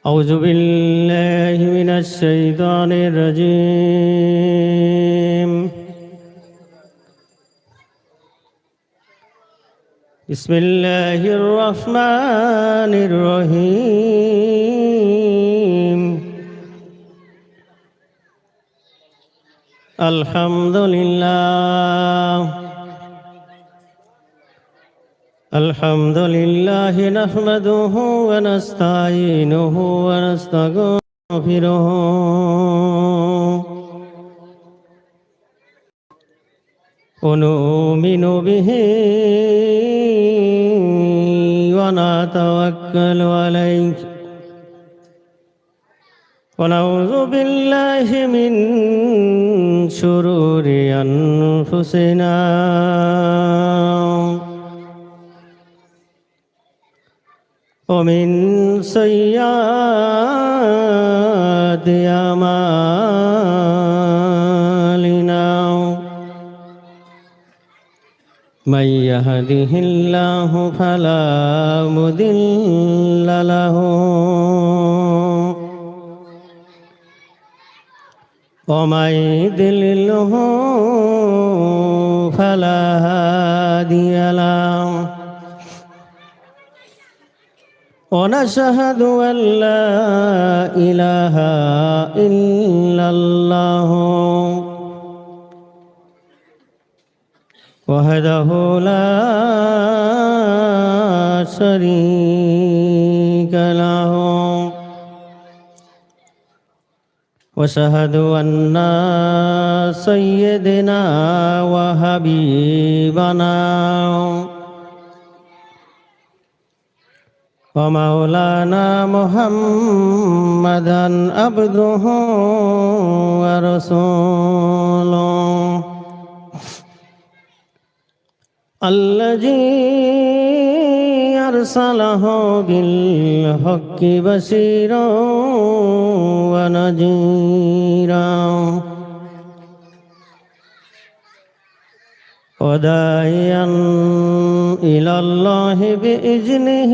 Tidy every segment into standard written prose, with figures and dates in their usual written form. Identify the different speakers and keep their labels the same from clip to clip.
Speaker 1: أعوذ بالله من الشيطان الرجيم. بسم الله الرحمن الرحيم. الحمد لله نحمده ونستعينه ونستغفره ونؤمن به ونتوكل عليه ونعوذ بالله من شرور أنفسنا ومن سيئات أعمالنا من يهده الله فلا مضل له ومن يضلله فلا هادي له ونشهد أن لا إله إلا الله وحده لا شريك له واشهد أن سيدنا وحبيبنا ومولانا محمدا عبده ورسوله الذي أرسله بالحق بشيرا ونذيرا وداعيا إلى الله بإذنه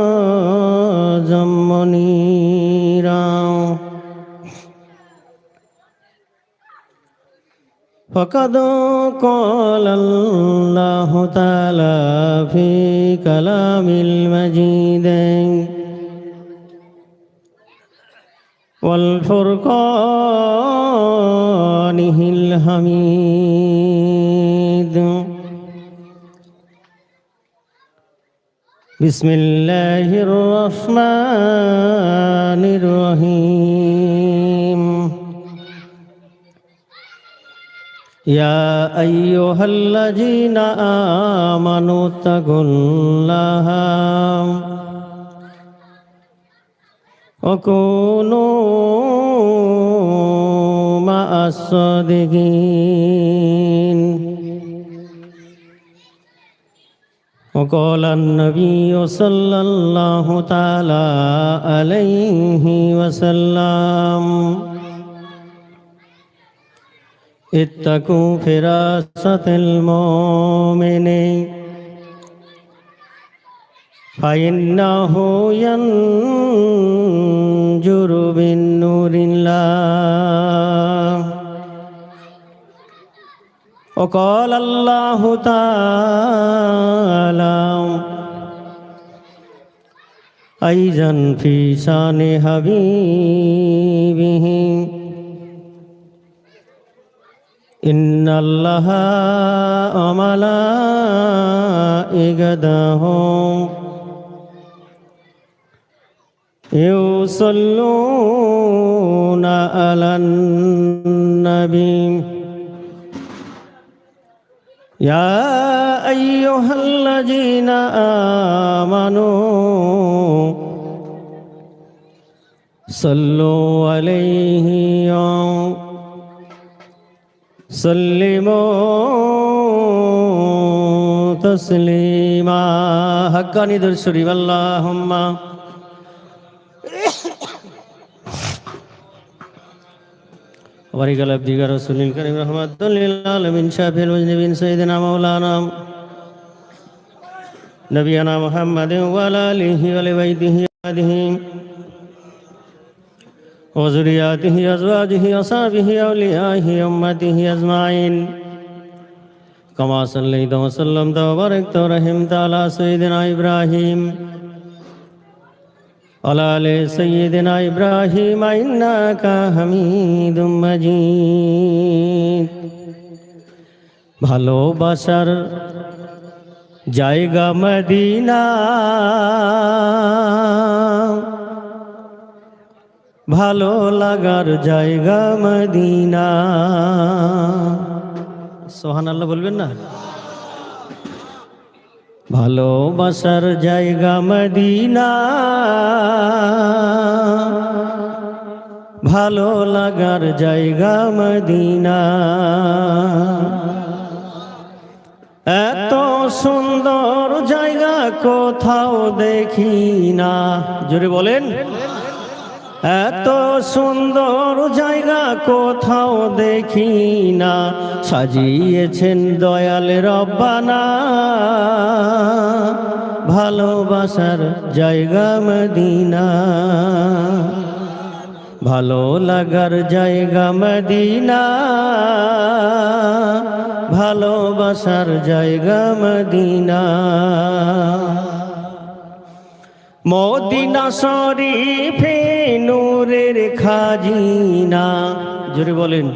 Speaker 1: وسراجا منيرا فقد قال الله تعالى في كلام المجيد والفرقانه الحميد بسم الله الرحمن الرحيم يا أيها الذين آمنوا اتقوا الله وكونوا مع الصادقين وقال النبي صلى الله تعالى عليه وسلم اتقوا فراسة المؤمن فإنه ينجر بالنور الله وقال الله تعالى أيضا في شان حبيبه إن الله وملائكته يصلون على النبي يا أيها الذين آمنوا صلوا عليه وسلموا تسليما حقاني درشري اللهم وبارك على عبدك رسول الكريم رحمة للعالمين شافي المذنبين سيدنا مولانا نبينا محمد وعلى آله وبيته وذرياته أزواجه أصحابه أوليائه أمته أجمعين كما صليت وسلمت وباركت ورحمت على سيدنا إبراهيم على آل سيدنا إبراهيم إنك حميد مجيد ভালোবাসার জায়গা মদিনা ভালো লাগার জায়গা মদিনা সুবহানাল্লাহ বলবেন না ভালোবাসার জায়গা মদিনা ভালো লাগার জায়গা মদিনা এত সুন্দর জায়গা কোথাও দেখি না জোরে বলেন এত সুন্দর জায়গা কোথাও দেখি না সাজিয়েছেন দয়াল রব্বানা ভালোবাসার জায়গা মদিনা ভালো লাগার জায়গা মদিনা ভালোবাসার জায়গা মদিনা মদিনা শরীফে নূরের খাজিনা জোরে বলেন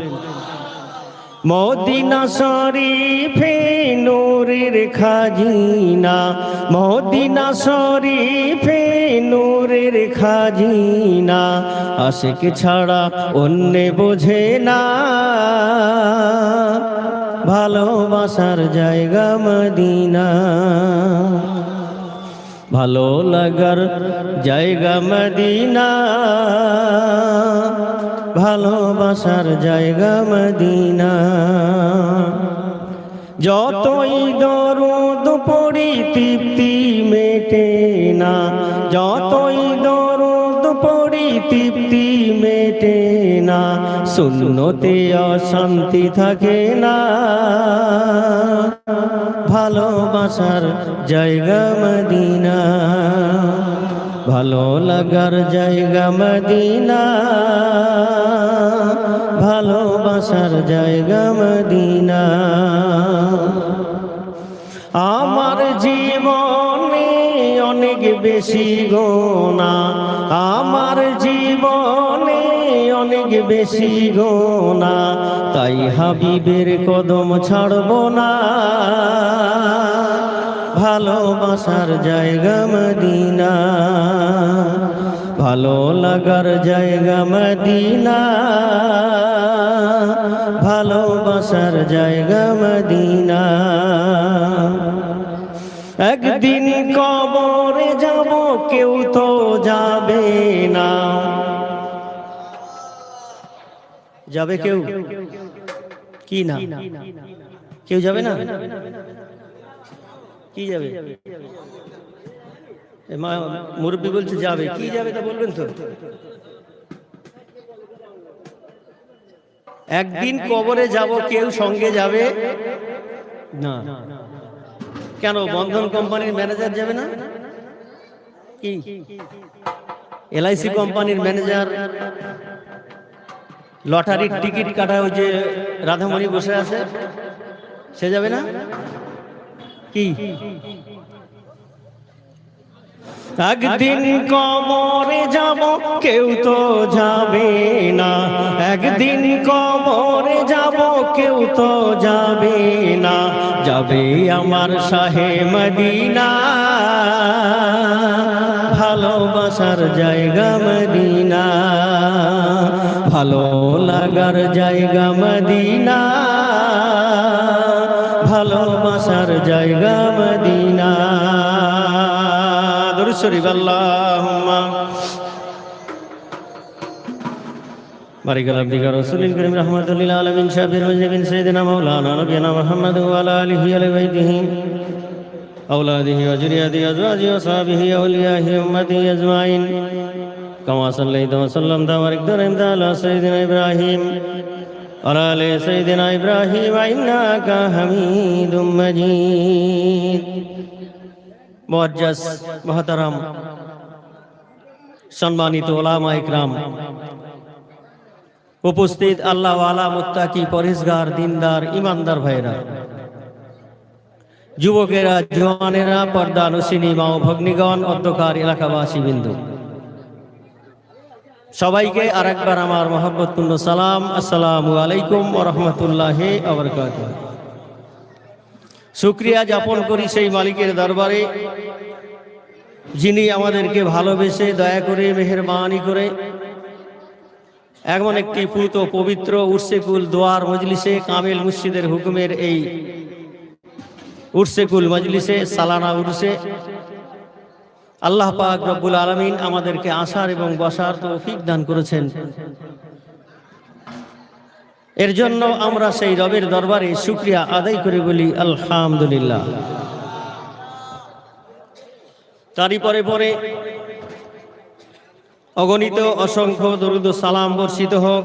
Speaker 1: মদিনা শরীফে নূরের খাজিনা মদিনা শরীফে নূরের খাজিনা আশিক ছাড়া অন্য বোঝে না ভালোবাসার জায়গা মদিনা ভালো লাগার জায়গা মদিনা ভালোবাসার জায়গা মদিনা যতই দরুদ পড়ি তৃপ্তি মেটে না যতই দরুদ পড়ি তৃপ্তি মেটে না সুন্নতে অশান্তি থাকে না ভালোবাসার জায়গা মদিনা ভালো লাগার জায়গা মদিনা ভালোবাসার জায়গা মদিনা আমার জীবনে অনেক বেশি গোনা আমার জীবনে অনেক বেশি গোনা তাই হাবিবের কদম ছাড়ব না ভালোবাসার জায়গা মদিনা ভালো লাগার জায়গা মদিনা ভালোবাসার জায়গা মদিনা একদিন কবরে যাব কেউ তো যাবে না যাবে কেউ কি না কেউ যাবে না কি যাবে মুরব্বী বলছে যাবে কি যাবে তা বলবেন তো একদিন কবরে যাব কেউ সঙ্গে যাবে না কেন বন্ধন কোম্পানির ম্যানেজার যাবে না কি এলআইসি কোম্পানির ম্যানেজার লটারির টিকিট কাটা ওই যে রাধামণি বসে আছে সে যাবে না কি একদিন কবরে যাব কেউ তো যাবে না একদিন কবরে যাব কেউ তো যাবে না যাবে আমার শাহে মদিনা ভালোবাসার জায়গা মদিনা ভালো লাগার জায়গা মদিনা ভালোবাসার জায়গা মদিনা দরুদ শরীফ আল্লাহুম্মা বারিক আলা আবদিকা রাসূলিল কারীম রাহমাতুল লিল আলামিন শাফিউল মুজনিবিন সাইয়্যিদিনা মাওলানা নবিয়ানা মুহাম্মদ ওয়া আলা আলিহি ওয়া বাইতিহি আওলাদিহি ওয়া যুররিয়াতিহি আজওয়াজিহি ওয়া সাহবিহি আউলিয়াহি উম্মতিহি আজমাইন কামা সাল্লাইতা ওয়া সাল্লামতা ওয়া বারাকতা আলা সাইয়্যিদিনা ইব্রাহিম ওয়া আলা সাইয়্যিদিনা ইব্রাহিম ইন্নাকা হামিদুম মাজিদ মুআজ্জাজ মুহতারাম সম্মানিত ওলামা ইকরাম, উপস্থিত আল্লাহ ওয়ালা মুত্তাকি পরহেজগার দিনদার ইমানদার ভাইরা, যুবকেরা, জওয়ানেরা, পর্দা নসিনী মা ও ভগ্নীগণ, অধ্যকার এলাকাবাসী বিন্দু, সবাইকে আরেকবার আমার মহব্বতপূর্ণ সালাম। আসসালামু আলাইকুম ওয়া রাহমাতুল্লাহি ওয়া বারাকাতুহু। শুকরিয়া জ্ঞাপন করি সেই মালিকের দরবারে, যিনি আমাদেরকে ভালোবেসে দয়া করে মেহেরবানি করে এমন একটি পুত পবিত্র উর্সেকুল দোয়ার মজলিসে, কামেল মুর্শিদের হুকুমের এই উর্সেকুল মজলিসে, সালানা উর্সে আল্লাহ পাক রব্বুল আলামিন আমাদেরকে আসার এবং বসার তৌফিক দান করেছেন। এর জন্য আমরা সেই রবের দরবারে শুকরিয়া আদায় করে বলি আলহামদুলিল্লাহ। তারই পরে পরে অগণিত অসংখ্য দরুদ ও সালাম বর্ষিত হোক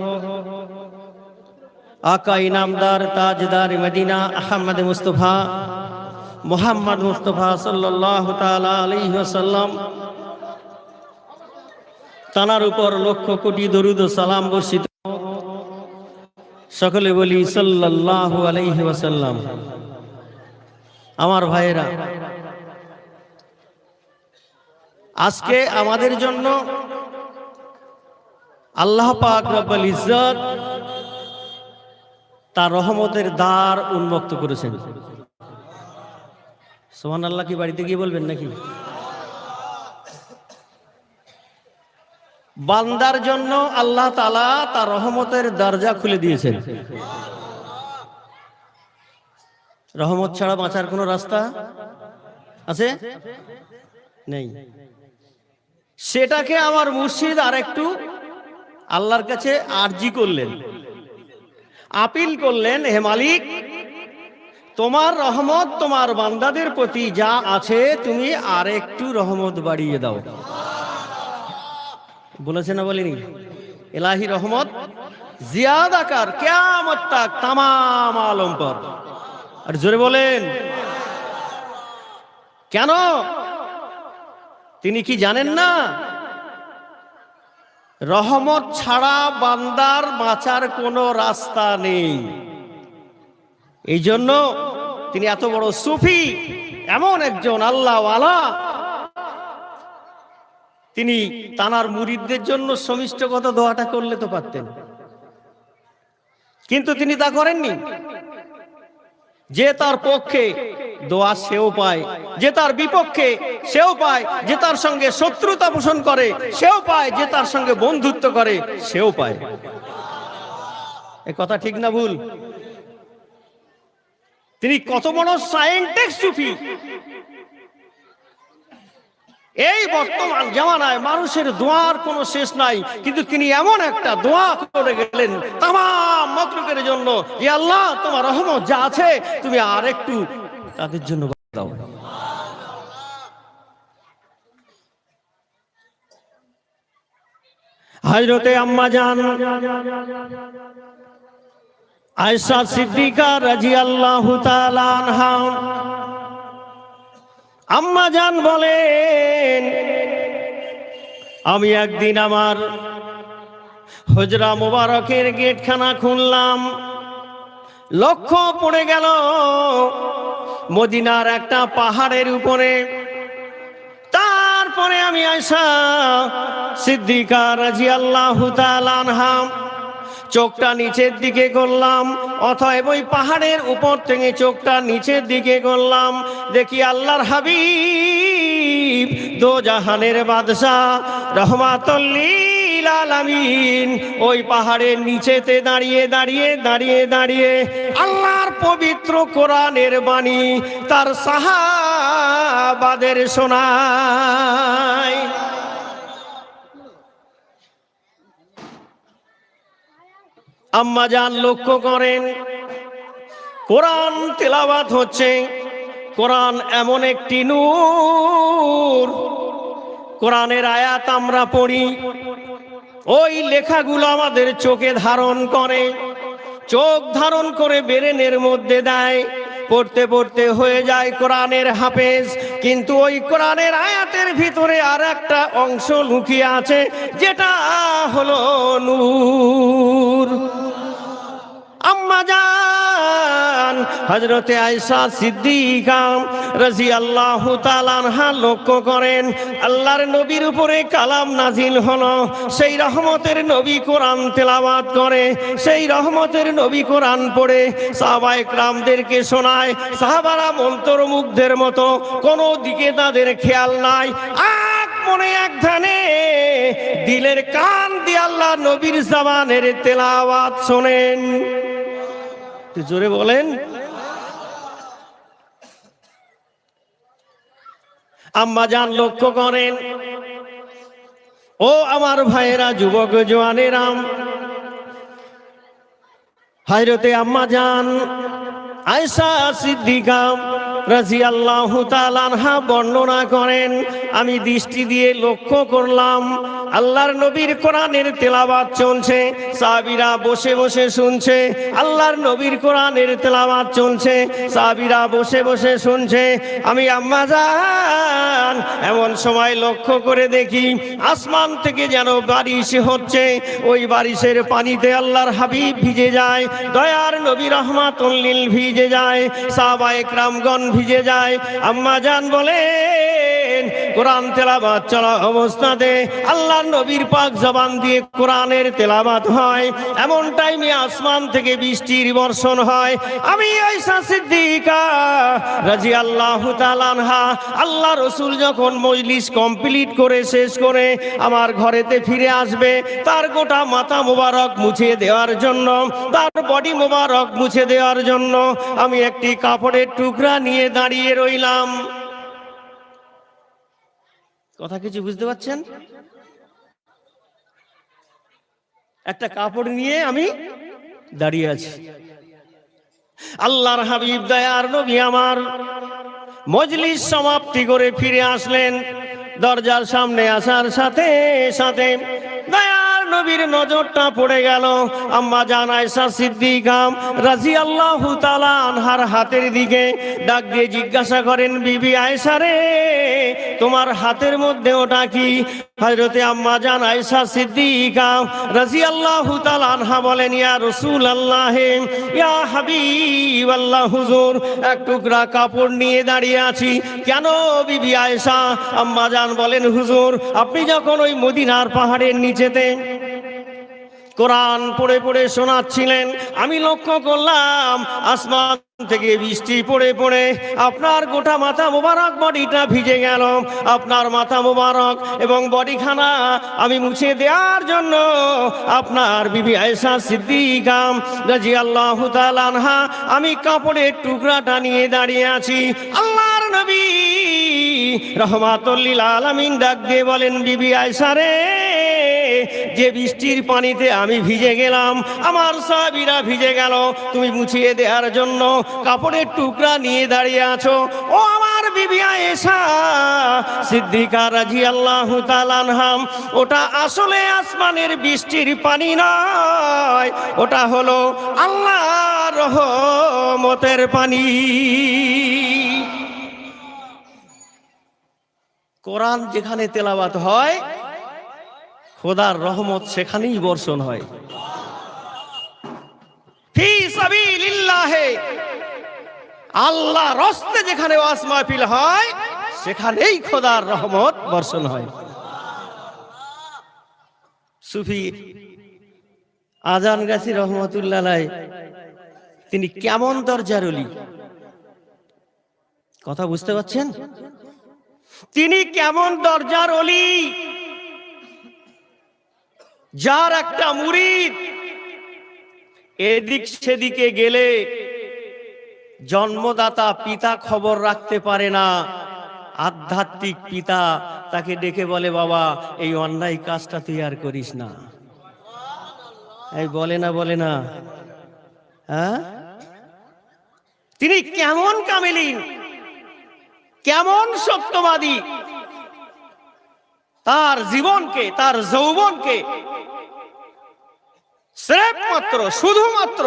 Speaker 1: আকা ইনামদার তাজদার মদিনা আহমদ মুস্তফা মুহাম্মদ মুস্তফা সাল্লাল্লাহু তাআলা আলাইহি ওয়াসাল্লাম, তানার উপর লক্ষ কোটি দরুদ ও সালাম বর্ষিত। সকলে বলি সাল্লাল্লাহু আলাইহি ওয়াসাল্লাম। আমার ভাইয়েরা, আজকে আমাদের জন্য আল্লাহ পাক রব্বুল ইজ্জত তার রহমতের দ্বার উন্মুক্ত করেছেন। সুবহানাল্লাহ কি বাড়িতে গিয়ে বলবেন নাকি? বান্দার জন্য আল্লাহ তাআলা তার রহমতের দরজা খুলে দিয়েছেন। রহমত ছাড়া বাঁচার কোনো রাস্তা আছে? নেই। সেটাকে আমার মুর্শিদ আর একটু আল্লাহর কাছে আরজি করলেন, আপিল করলেন, হে মালিক, তোমার রহমত তোমার বান্দাদের প্রতি যা আছে তুমি আর একটু রহমত বাড়িয়ে দাও। বলেছে না বলেনি? ইলাহি রহমত জিয়াদা কর কিয়ামত তক तमाम আলম পর। আর জোরে বলেন কেন? তিনি কি জানেন না রহমত ছাড়া বান্দার বাঁচার কোনো রাস্তা নেই? এই জন্য তিনি এত বড় সুফি, এমন একজন আল্লাহওয়ালা, তিনি তানার মুরিদদের জন্য সমিষ্টগত দোয়াটা করলে তো পারতেন, কিন্তু তিনি তা করেননি। যে তার পক্ষে দোয়া সেও পায়, যে তার বিপক্ষে সেও পায়, যে তার সঙ্গে শত্রুতা পোষণ করে সেও পায়, যে তার সঙ্গে বন্ধুত্ব করে সেও পায়। এ কথা ঠিক না ভুল? তিনি কত বড় সায়েন্টিস্ট সুফি! এই বর্তমান জামানায় মানুষের দোয়ার কোনো শেষ নাই, কিন্তু তিনি এমন একটা দোয়া করে গেলেন তামাম মাখলুকের জন্য, হে আল্লাহ, তোমার রহমত যা আছে তুমি আর একটু তাদের জন্য দাও। হযরতে আম্মা জান আয়েশা সিদ্দিকা রাদিয়াল্লাহু তাআলা আনহা, আম্মা জান বলেন, আমি একদিন আমার হুজরা মুবারকের গেটখানা খুললাম, লক্ষ্য পড়ে গেল মদিনার একটা পাহাড়ের উপরে। তারপরে আমি আয়েশা সিদ্দিকা রাদিয়াল্লাহু তাআলা আনহা চোখটা নিচের দিকে করলাম, অতএব ওই পাহাড়ের উপর থেকে চোখটা নিচের দিকে করলাম, দেখি আল্লাহর হাবিব দো জাহানের বাদশাহ রহমাতুল লিল আলামিন ওই পাহাড়ের নিচেতে দাঁড়িয়ে দাঁড়িয়ে দাঁড়িয়ে দাঁড়িয়ে আল্লাহর পবিত্র কোরআনের বাণী তার সাহাবাদের শোনায়। আম্মা জান লক্ষ্য করেন কোরআন তেলাওয়াত হচ্ছে। কোরআন এমন একটি নূর, কোরআনের আয়াত আমরা পড়ি, ওই লেখাগুলো আমাদের চোখে ধারণ করে, চোখ ধারণ করে ব্রেনের মধ্যে দেয়, পড়তে পড়তে হয়ে যায় কোরআনের হাফেজ, কিন্তু ওই কোরআনের আয়াতের ভিতরে আর একটা অংশ লুকিয়ে আছে, যেটা হলো নূর। আম্মা জান হযরতে আয়েশা সিদ্দিকা রাদিয়াল্লাহু তাআলা আনহা লক্ষ্য করেন, আল্লাহর নবীর উপরে কালাম নাজিল হলো, সেই রহমতের নবী কোরআন তেলাওয়াত করে, সেই রহমতের নবী কোরআন পড়ে সাহাবায়ে কেরামদেরকে শোনায়। সাহাবারা মন্ত্রমুগ্ধের মতো, কোনো দিকে তাদের খেয়াল নাই, এক মনে এক ধ্যানে দিলের কান দিয়ে আল্লাহ নবীর জবানের তেলাওয়াত শোনেন। জোরে বলেন। আম্মা জান লক্ষ্য করেন, ও আমার ভাইয়েরা, যুবক জওয়ানেরা, হযরতে আম্মা জান আয়েশা সিদ্দিকা রাদিয়াল্লাহু তাআলা আনহা বর্ণনা করেন, আমি দৃষ্টি দিয়ে লক্ষ্য করলাম আল্লাহর নবীর কোরআনের তেলাওয়াত চলছে, সাহাবীরা বসে বসে শুনছে। আল্লাহর নবীর কোরআনের তেলাওয়াত চলছে, সাহাবীরা বসে বসে শুনছে। আমি আম্মা জান এমন সময় লক্ষ্য করে দেখি আসমান থেকে যেন বারিশ হচ্ছে, ওই বারিশের পানিতে আল্লাহর হাবিব ভিজে যায়, দয়ার নবী রাহমাতুল লিল ভিজে যায়, সাহাবায়ে কেরামগণ ভিজে যায়। আম্মা জান বলেন, কোরআন তেলাওয়াত চলা অবস্থাতে আল্লাহর নবীর পাক জবান দিয়ে কোরআনের তেলাওয়াত হয়, এমন টাইমে আসমান থেকে বৃষ্টির বর্ষণ হয়। আমি আয়েশা সিদ্দিকা রাদিয়াল্লাহু তাআলা আনহা, আল্লাহ রাসূল যখন মজলিস কমপ্লিট করে শেষ করে আমার ঘরেতে ফিরে আসবে, তার গোটা মাথা মোবারক মুছে দেওয়ার জন্য, তার বডি মোবারক মুছে দেওয়ার জন্য আমি একটি কাপড়ের টুকরা নিয়ে দাঁড়িয়ে রইলাম। কথা কিছু বুঝতে পারছেন? একটা কাপড় নিয়ে আমি দাঁড়িয়ে আছি। আল্লাহর হাবিব দয়ার নবী আমার মজলিস সমাপ্তি করে ফিরে আসলেন। দরজার সামনে আসার সাথে সাথে দয়ার নবীর নজরটা পড়ে গেল আম্মা জান আয়েশা সিদ্দিকা রাদিয়াল্লাহু তাআলা আনহার হাতের দিকে। ডাক দিয়ে জিজ্ঞাসা করেন, বিবি আয়েশা রে, তোমার হাতের মধ্যে ওটা কি? হযরতে আম্মা জান আয়েশা সিদ্দিকা রাদিয়াল্লাহু তাআলা আনহা বলেন, ইয়া রাসূলুল্লাহ, ইয়া হাবিবাল্লাহ, হুজুর এক টুকরা কাপড় নিয়ে দাঁড়িয়ে আছি। কেন বিবি আয়েশা? আম্মা জান বলেন, হুজুর আপনি যখন ওই মদিনার পাহাড়ের নিচেতে কোরআন পড়ে পড়ে শোনাচ্ছিলেন, আমি লক্ষ্য করলাম আসমান থেকে বৃষ্টি পড়ে পড়ে আপনার গোটা মাথা মোবারক বডিটা ভিজে গেল। আপনার মাথা মোবারক এবং বডিখানা আমি মুছে দেওয়ার জন্য আপনার বিবি আয়েশা সিদ্দিকা রাদিয়াল্লাহু তাআলা আনহা আমি কাপড়ের টুকরাটা নিয়ে দাঁড়িয়ে আছি। আল্লাহর নবী রাহমাতুল লিল আলামিন ডাক দিয়ে বলেন, বিবি আয়েশা রে, যে বৃষ্টির পানিতে আমি ভিজে গেলাম, আমার সাহাবীরা ভিজে গেল, তুমি মুছিয়ে দেওয়ার জন্য কাপড়ের টুকরা নিয়ে দাঁড়িয়ে আছো। ও আমার বিবি আয়েশা সিদ্দিকা রাদিয়াল্লাহু তাআলা আনহা, ওটা আসলে আসমানের বৃষ্টির পানি নয়, ওটা হলো আল্লাহর রহমতের পানি। কোরআন যেখানে তেলাওয়াত হয়, খোদার রহমত সেখানেই বর্ষণ হয়। ফি সাবিলিল্লাহ, আল্লাহ রাস্তায় যেখানে ওয়াজ মাহফিল হয়, সেখানেই খোদার রহমত বর্ষণ হয়। সুফি আজান গাছি রহমতুল্লাহ আলাইহি, তিনি কেমন দরজার ওলি, কথা বুঝতে পারছেন? তিনি কেমন দরজার ওলি, যার একটা মুরিদ এদিক সেদিকে গেলে জন্মদাতা পিতা খবর রাখতে পারে না, আধ্যাত্মিক পিতা তাকে ডেকে বলে, বাবা এই অন্যায় কাজটা তুই আর করিস না। এই বলে না, বলে না? হ্যাঁ, তিনি কেমন কামেলিন, কেমন সত্যবাদী, তার জীবনকে, তার যৌবনকে স্রেফ মাত্র, শুধুমাত্র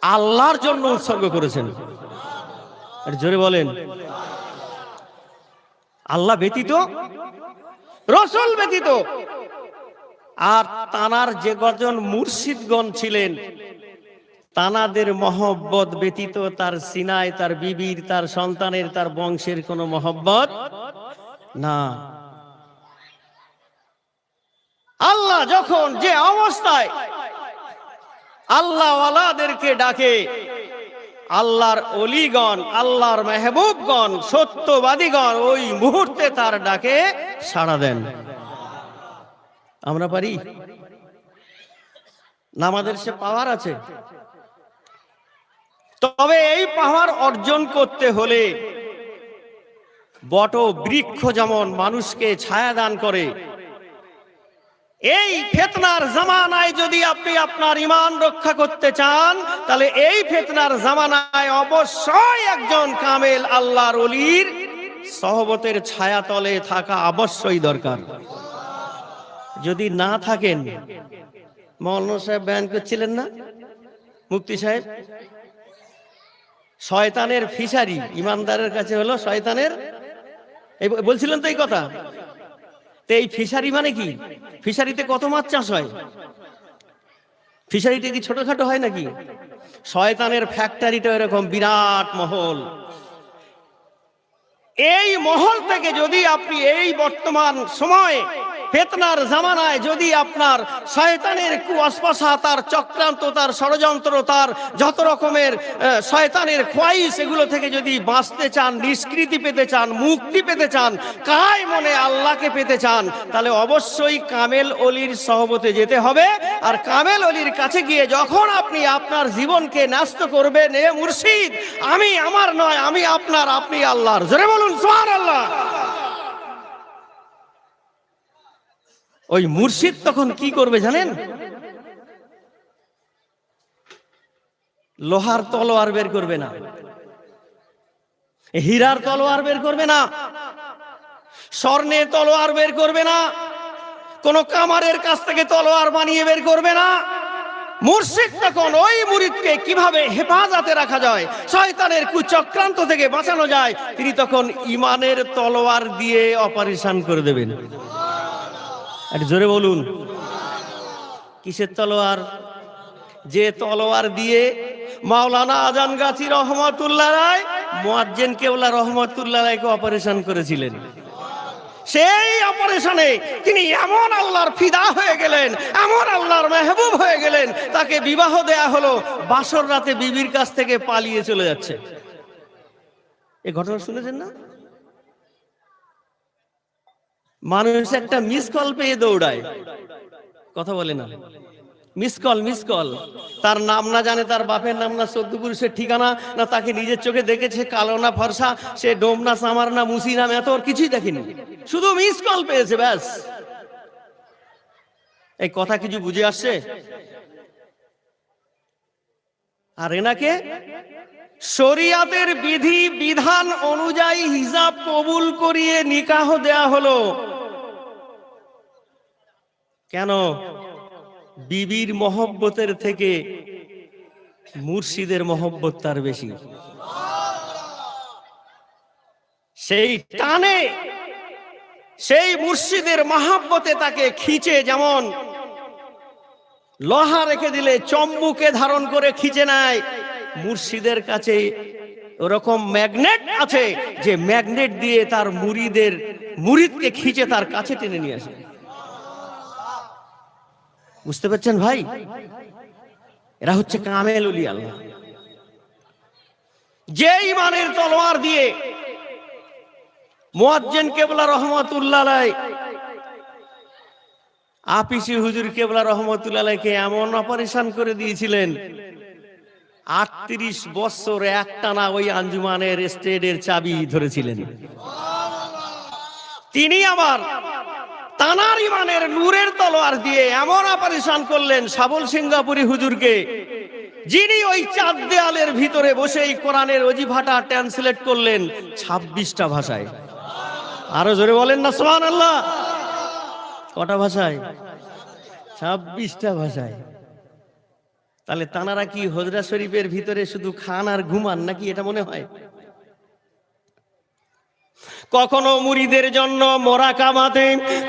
Speaker 1: আল্লাহর জন্য উৎসর্গ করেছেন। আর জোরে বলেন, আল্লাহ ব্যতীত, রাসূল ব্যতীত। আর তানার যে কজন মুর্শিদগণ ছিলেন, তানাদের মহব্বত ব্যতীত তার সিনায় তার বিবির, তার সন্তানের, তার বংশের কোনো মহব্বত না। আল্লাহ যখন যে অবস্থায় আল্লাহ ওয়ালাদেরকে ডাকে, আল্লাহর অলিগণ, আল্লাহর মেহবুবগণ, সত্যবাদীগণ ওই মুহূর্তে তার ডাকে সাড়া দেন। আমরা পারি না? আমাদের সে পাওয়ার আছে। তবে এই পাওয়ার অর্জন করতে হলে বট বৃক্ষ যেমন মানুষকে ছায়া দান করে, এই ফিতনার জামানায় যদি আপনি আপনার ঈমান রক্ষা করতে চান, তাহলে এই ফিতনার জামানায় অবশ্যই একজন কামেল আল্লাহর ওলির সহবতের ছায়াতলে থাকা অবশ্যই দরকার। যদি না থাকেন, মৌলানা সাহেব বয়ান করছিলেন না, মুফতি সাহেব, শয়তানের ফিশারি ইমানদারের কাছে হলো শয়তানের, বলছিলেন তো এই কথা। তো এই ফিশারি মানে কি? ফিশারিতে কত মাছ চাষ হয়? ফিশারিতে কি ছোটখাটো হয় নাকি? শয়তানের ফ্যাক্টরিটা এরকম বিরাট মহল। এই মহল থেকে যদি আপনি এই বর্তমান সময়ে ফিতনার জামানায় যদি আপনার শয়তানের কুয়াশা, তার চক্রান্ত, তার ষড়যন্ত্র, তার যত রকমের শয়তানের খোয়াইশ, এগুলো থেকে যদি বাঁচতে চান, নিষ্কৃতি পেতে চান, মুক্তি পেতে চান, কায় মনে আল্লাহকে পেতে চান, তাহলে অবশ্যই কামেল অলির সহবতে যেতে হবে। আর কামেল অলির কাছে গিয়ে যখন আপনি আপনার জীবনকে ন্যস্ত করবেন, এ মুর্শিদ আমি আমার নয়, আমি আপনার, আপনি আল্লাহর, জোরে বলুন সুবহানাল্লাহ। ওই মুর্শিদ তখন কি করবে জানেন? লোহার তলোয়ার বের করবে না, হীরার তলোয়ার বের করবে না, স্বর্ণের তলোয়ার বের করবে না, কোন কামারের কাছ থেকে তলোয়ার বানিয়ে বের করবে না। মুর্শিদ তখন ওই মুরিদকে কিভাবে হেফাজতে রাখা যায়, শয়তানের কুচক্রান্ত থেকে বাঁচানো যায়, তিনি তখন ঈমানের তলোয়ার দিয়ে অপারেশন করে দেবেন। আর জোরে বলুন, কিসের তলোয়ার? যে তলোয়ার দিয়ে মাওলানা আজান গাছি রহমাতুল্লাহ রায় মুয়াজ্জিন কেবলা রহমাতুল্লাহ রায়কে অপারেশন করেছিলেন। সেই অপারেশনে তিনি এমন আল্লাহর ফিদা হয়ে গেলেন, এমন আল্লাহর মেহবুব হয়ে গেলেন, তাকে বিবাহ দেয়া হলো, বাসর রাতে বিবির কাছ থেকে পালিয়ে চলে যাচ্ছে। এই ঘটনা শুনেছেন না? মানুষ একটা মিস কল পেয়ে দৌড়ায়, কথা বলে না। মিস কল, তার নাম না জানে, তার বাপের নাম না, চোদ্দ পুরুষের ঠিকানা না, তাকে নিজের চোখে দেখেছে কালো না ফর্সা, সে ডোম না সামার না মুসি না মেথর, কিছুই দেখেনি, শুধু মিস কল পেয়েছে, ব্যাস। এই কথা কিছু বুঝে আসছে? আর এনাকে শরিয়াতের বিধি বিধান অনুযায়ী হিজাব কবুল করিয়ে নিকাহ দেয়া হলো। কেন? বিবির মহব্বতের থেকে মুর্শিদের মহব্বত তার বেশি। সেই টানে, সেই মুর্শিদের মহব্বতে তাকে খিচে, যেমন লোহা রেখে দিলে চম্বুকে ধারণ করে খিচে নেয়, মুর্শিদের কাছে ওরকম ম্যাগনেট আছে যে ম্যাগনেট দিয়ে তার মুরিদকে খিচে তার কাছে টেনে নিয়ে আসে। বুঝতে পারছেন ভাই? এরা হচ্ছে কামেল ওলি আল্লাহ। যে ঈমানের তলোয়ার দিয়ে মুয়াজ্জিন কেবলা রহমাতুল্লাহ আলাইহি, আপিসি হুজুর কেবলা রহমাতুল্লাহ আলাইহিকে এমন অপারেশন করে দিয়েছিলেন, 38 বছর একটানা ওই আঞ্জুমানের স্টেডের চাবি ধরেছিলেন। তিনি আবার তানার ঈমানের নূরের তলোয়ার দিয়ে এমন অপারেশন করলেন সাবল সিঙ্গাপুরি হুজুরকে, যিনি ওই চার দেয়ালের ভিতরে বসেই কোরআনের ওজিফাটা ট্রান্সলেট করলেন 26টা ভাষায়। আরো জোরে বলেন না সুবহানাল্লাহ। কটা ভাষায়? 26টা ভাষায়। তাহলে তানারা কি হুজরা শরীফের ভিতরে শুধু খান আর ঘুমান নাকি, এটা মনে হয়? কখনো মুরিদের জন্য মোরাকাবাতে,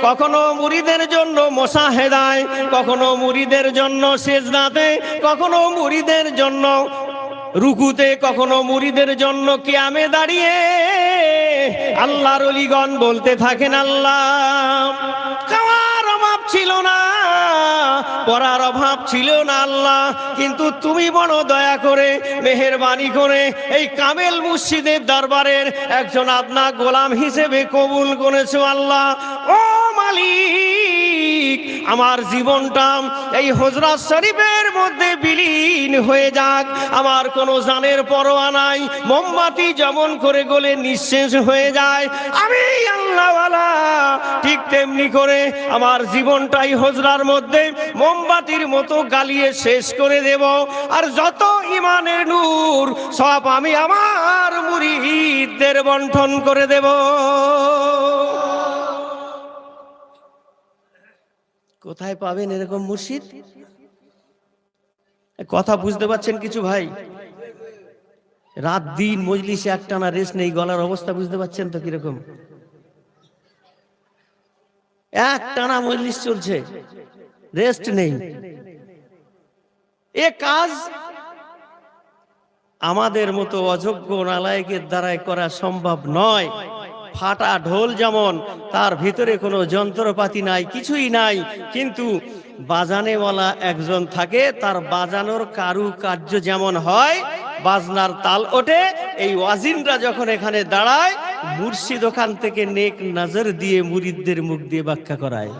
Speaker 1: কখনো মুরিদের জন্য মুশাহেদায়, কখনো মুরিদের জন্য সেজদাতে, কখনো মুরিদের জন্য রুকুতে, কখনো মুরিদের জন্য কিয়ামে দাঁড়িয়ে আল্লাহর ওলিগণ বলতে থাকেন, আল্লাহ খাওয়ার অভাব ছিল না, পড়ার অভাব ছিল না আল্লাহ, কিন্তু তুমি বড় দয়া করে মেহেরবানি করে এই কামেল মুর্শিদের দরবারের একজন আদনা গোলাম হিসেবে কবুল করেছো আল্লাহ। ও মালিক, আমার জীবনটা এই হুজরা শরীফের মধ্যে বিলীন হয়ে যাক, আমার কোনো জানের পরোয়া নাই, মোমবাতি যেমন করে গলে নিঃশেষ হয়ে যায়, আমি আল্লাহওয়ালা ঠিক তেমনি করে আমার জীবনটাই হুজরার মধ্যে মোমবাতির মতো গালিয়ে শেষ করে দেব, আর যত ইমানের নূর সব আমি আমার মুরিদদের বন্টন করে দেব। কোথায় পাবেন এরকম মুর্শিদ? কথা বুঝতে পারছেন কিছু ভাই? রাত দিন মজলিসে একটানা রেস্ট নেই, গলার অবস্থা বুঝতে পারছেন তো কিরকম? একটানা মজলিস চলছে, রেস্ট নেই। এ কাজ আমাদের মতো অযোগ্য নালায়েকের দ্বারাই করা সম্ভব নয়। ফাটা ঢোল যেমন, তার ভিতরে কোনো যন্ত্রপাতি নাই, কিছুই নাই, কিন্তু বাজানেওয়ালা একজন থাকে, তার বাজানোর কারুকার্য যেমন হয়, বাজনার তাল ওঠে। এই ওয়াজিনরা যখন এখানে দাঁড়ায়, মুর্শিদ ওখান থেকে নেক নজর দিয়ে মুরিদদের মুখ দিয়ে ব্যাখ্যা করায়।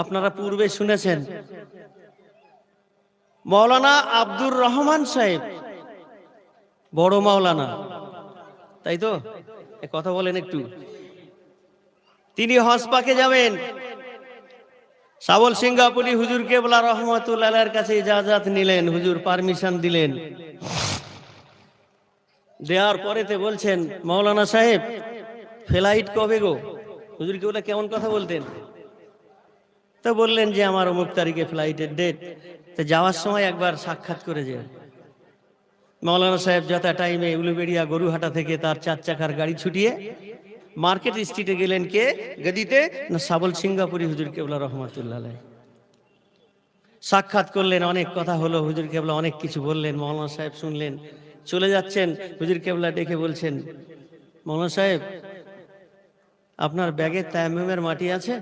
Speaker 1: আপনারা পূর্বে শুনেছেন মাওলানা আব্দুর রহমান সাহেব, বড় মাওলানা, তাই তো? কথা বলেন একটু। তিনি হজ পাকে যাবেন, সাবল সিঙ্গাপুরি হুজুর কেবলা রহমাতুল্লাহর কাছে ইজাজত নিলেন, হুজুর পারমিশন দিলেন। দেওয়ার পরেতে বলছেন, মাওলানা সাহেব ফ্লাইট কবে গো? হুজুর কেবলা কেমন কথা বলতেন? তো বললেন যে আমার অমুক তারিখে ফ্লাইটের ডেট, তো যাওয়ার সময় একবার সাক্ষাৎ করে যে। মাওলানা সাহেব যথা টাইমে উলুবেড়িয়া গরুহাটা থেকে তার 4 চাকার গাড়ি ছুটিয়ে মার্কেট স্ট্রিটে গেলেন। কে গদিতে? না সাবল সিঙ্গাপুরি হুজুর কেবলা রহমাতুল্লাহ আলাইহি। সাক্ষাৎ করলেন, অনেক কথা হলো, হুজুর কেবলা অনেক কিছু বললেন, মাওলানা সাহেব শুনলেন। চলে যাচ্ছেন, হুজুর কেবলা ডেকে বলছেন, মাওলানা সাহেব আপনার ব্যাগে তায়াম্মুমের মাটি আছে?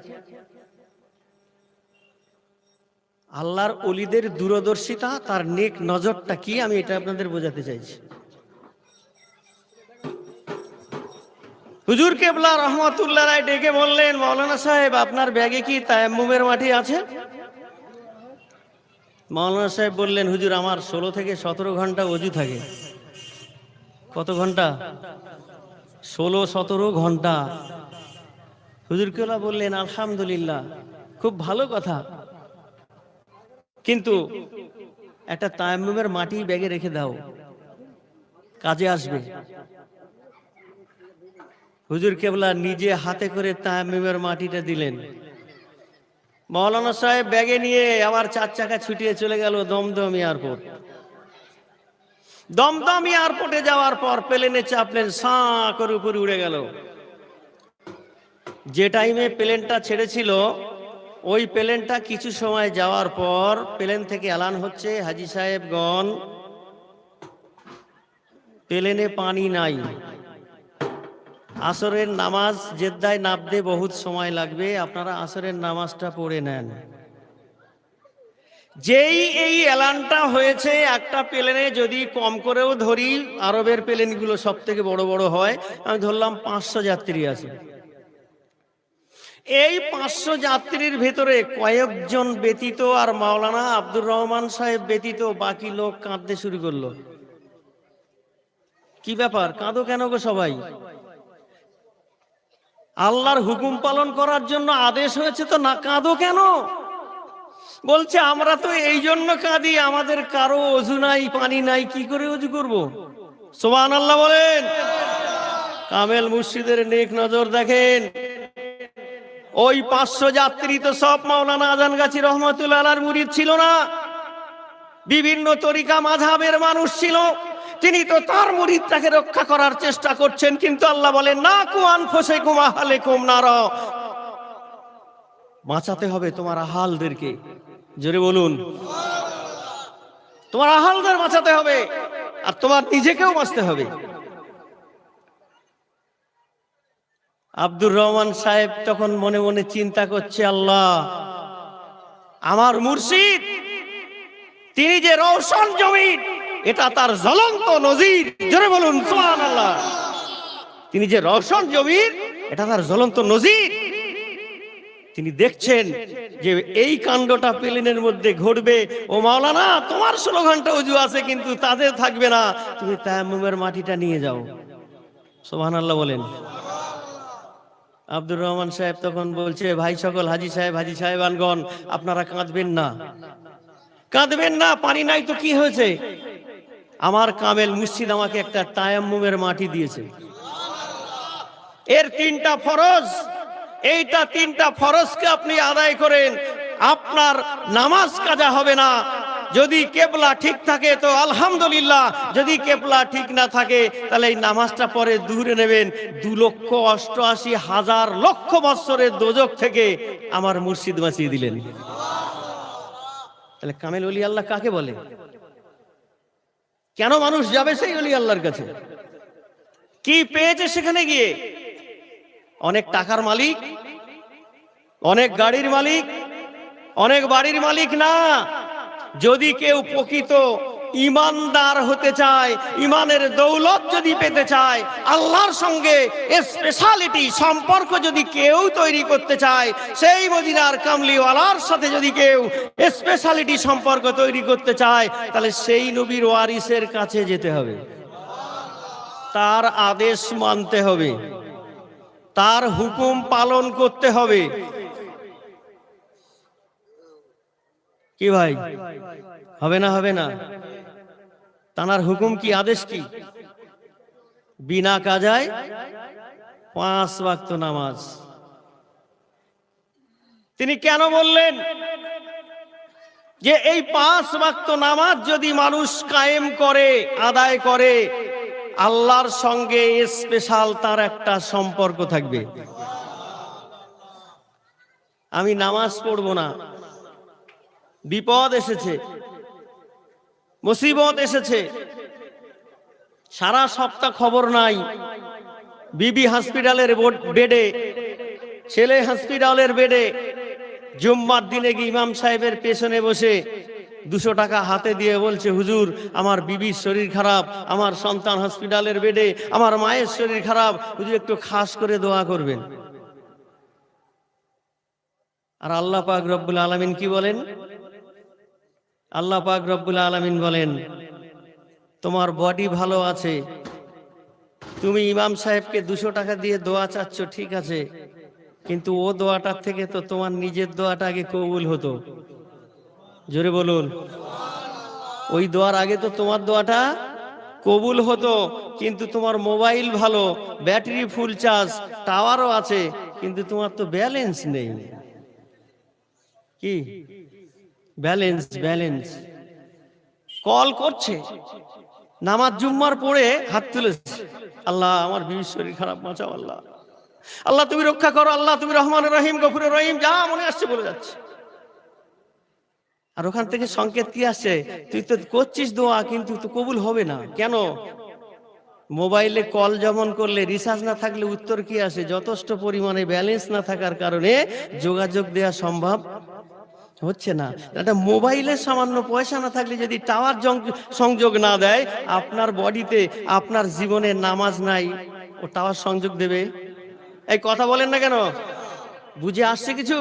Speaker 1: আল্লাহর ওলিদের দূরদর্শিতা, তার নেক নজরটা কি, আমি এটা আপনাদের বোঝাতে চাইছি। হুজুর কেবলা রহমাতুল্লাহ ডেকে বললেন, মাওলানা সাহেব আপনার ব্যাগে কি তায়াম্মুমের মাটি আছে? মাওলানা সাহেব বললেন, হুজুর আমার 16 থেকে 17 ঘন্টা ওযু থাকে। কত ঘন্টা? 16-17 ঘন্টা। হুজুর কেবলা বললেন, আলহামদুলিল্লাহ, খুব ভালো কথা, কিন্তু একটা তায়াম্মুমের মাটি ব্যাগে রেখে দাও, কাজে আসবে। হুজুর কেবলা নিজে হাতে করে তায়াম্মুমের মাটিটা দিলেন। মাওলানা সাহেব ব্যাগে নিয়ে আবার 4 চাকা ছুটিয়ে চলে গেল দমদম এয়ারপোর্ট। দমদম এয়ারপোর্টে যাওয়ার পর প্লেনে চাপলেন, সাঁ করে উপরে উড়ে গেল। যে টাইমে প্লেনটা ছেড়েছিল, ওই প্লেনটা কিছু সময় যাওয়ার পর প্লেন থেকে এলান হচ্ছে, হাজী সাহেবগণ প্লেনে পানি নাই, আসরের নামাজ জেদ্দায় নামতে বহুত সময় লাগবে, আপনারা আসরের নামাজটা পড়ে নেন। যেই এই এলানটা হয়েছে, একটা প্লেনে যদি কম করেও ধরি, আরবের প্লেনগুলো সব থেকে বড় বড় হয়, আমি ধরলাম 500 যাত্রী আছে। এই 500 যাত্রীর ভেতরে কয়েকজন ব্যতীত আর মাওলানা আব্দুর রহমান সাহেব ব্যতীত বাকি লোক কাঁদতে শুরু করলো। কি ব্যাপার, কাঁদো কেন গো সবাই? আল্লাহর হুকুম পালন করার জন্য আদেশ হয়েছে, তো না কাঁদো কেন? বলছে আমরা তো এই জন্য কাঁদি, আমাদের কারো ওযু নাই, পানি নাই, কি করে ওযু করব? সুবহানাল্লাহ বলেন। কামেল মুর্শিদের নেক নজর দেখেন। ওই 500 যাত্রী তো সব মাওলানা আজানগাছি রহমাতুল্লাহ আলাইহির মুরিদ ছিল না, বিভিন্ন তরিকা মাযহাবের মানুষ ছিল। তিনি তো তার মুরিদটাকে রক্ষা করার চেষ্টা করছেন, কিন্তু আল্লাহ বলেন না কু আনফুসাকুম আহলিকুম নার, বাঁচাতে হবে তোমার আহালদেরকে। জোরে বলুন, তোমার আহালদের বাঁচাতে হবে আর তোমার নিজেকেও বাঁচতে হবে। আব্দুর রহমান সাহেব তখন মনে মনে চিন্তা করছে, আল্লাহ আমার মুর্শিদ তিনি যে রওশন জমিন, এটা তার জ্বলন্ত নজির। জোরে বলুন সুবহানাল্লাহ। তিনি যে রওশন জমিন, এটা তার জ্বলন্ত নজির। তিনি দেখছেন যে এই কাণ্ডটা প্লেনের মধ্যে ঘটবে। ও মাওলানা, তোমার 16 ঘন্টা ওযু আছে, কিন্তু তাদের থাকবে না, তুমি তায়াম্মুমের মাটিটা নিয়ে যাও। সুবহানাল্লাহ বলেন। আব্দুর রহমান সাহেব তখন বলছে, ভাই সকল, হাজী সাহেব, হাজী সাহেবানগণ, আপনারা কাঁদবেন না, কাঁদবেন না, পানি নাই তো কি হয়েছে? আমার কামেল মুর্শিদ আমাকে একটা তায়াম্মুমের মাটি দিয়েছে। এর 3টা ফরজ, এইটা 3টা ফরজকে আপনি আদায় করেন, আপনার নামাজ কাজা হবে না। যদি কেবলা ঠিক থাকে তো আলহামদুলিল্লাহ, যদি কেবলা ঠিক না থাকে তাহলে এই নামাজটা পরে দূরে নেবেন। 2,88,000 লক্ষ বছরের দোজখ থেকে আমার মুর্শিদ বাঁচিয়ে দিলেন। তাহলে কামেল ওলি আল্লাহ কাকে বলে? কেন মানুষ যাবে সেই ওলি আল্লাহর কাছে? কি পেয়েছে সেখানে গিয়ে? অনেক টাকার মালিক, অনেক গাড়ির মালিক, অনেক বাড়ির মালিক না। যদি কেউ প্রকৃত ইমানদার হতে চায়, ইমানের দৌলত যদি পেতে চায়, আল্লাহর সঙ্গে স্পেশালিটি সম্পর্ক যদি কেউ তৈরি করতে চায়, সেই মদিনার কামলিওয়ালার সাথে যদি কেউ স্পেশালিটি সম্পর্ক তৈরি করতে চায়, তাহলে সেই নবীর ওয়ারিসের কাছে যেতে হবে, তার আদেশ মানতে হবে, তার হুকুম পালন করতে হবে। কি ভাই, হবে না? হবে না? তানার হুকুম কি, আদেশ কি? বিনা কাজায় 5 ওয়াক্ত নামাজ। তিনি কেন বললেন যে এই 5 ওয়াক্ত নামাজ যদি মানুষ কায়েম করে, আদায় করে, আল্লাহর সঙ্গে স্পেশাল তার একটা সম্পর্ক থাকবে। আমি নামাজ পড়ব না, বিপদ এসেছে, মুসিবত এসেছে, সারা সপ্তাহ খবর নাই, বিবি হসপিটালের বেডে, ছেলে হসপিটালের বেডে, জুম্মার দিনে গিয়ে ইমাম সাহেবের পেছনে বসে 200 টাকা হাতে দিয়ে বলছে, হুজুর আমার বিবির শরীর খারাপ, আমার সন্তান হসপিটালের বেডে, আমার মায়ের শরীর খারাপ, হুজুর একটু খাস করে দোয়া করবেন। আর আল্লাহ পাক রব্বুল আলামিন কি বলেন? আল্লাহ পাক রব্বুল আলামিন বলেন, তোমার বডি ভালো আছে, তুমি ইমাম সাহেবকে 200 টাকা দিয়ে দোয়া চাচ্ছ, ঠিক আছে, কিন্তু ও দোয়াটার থেকে তো তোমার নিজের দোয়াটা আগে কবুল হতো। জোরে বলুন। ওই দোয়ার আগে তো তোমার দোয়াটা কবুল হতো, কিন্তু তোমার মোবাইল ভালো, ব্যাটারি ফুল চার্জ, টাওয়ারও আছে, কিন্তু তোমার তো ব্যালেন্স নেই। কি ব্যালেন্স? কল করছে, নামাজ জুম্মার পড়ে হাত তুলেছে, আল্লাহ আমার বিবির শরীর খারাপ, বাঁচাও আল্লাহ, আল্লাহ তুমি রক্ষা করো, আল্লাহ তুমি রহমানুর রহিম, গফুরুর রহিম, যা মনে আসছে বলে যাচ্ছে। আর ওখান থেকে সংকেত কি আসছে? তুই তো করছিস দোয়া, কিন্তু তো কবুল হবে না। কেন? মোবাইলে কল যেমন করলে রিচার্জ না থাকলে উত্তর কি আসে? যথেষ্ট পরিমাণে ব্যালেন্স না থাকার কারণে যোগাযোগ দেওয়া সম্ভব হচ্ছে না। একটা মোবাইলের সামান্য পয়সা না থাকলে যদি টাওয়ার সংযোগ না দেয়, আপনার বডিতে, আপনার জীবনে নামাজ নাই, ও টাওয়ার সংযোগ দেবে? এই কথা বলেন না কেন? বুঝে আসছে কিছু?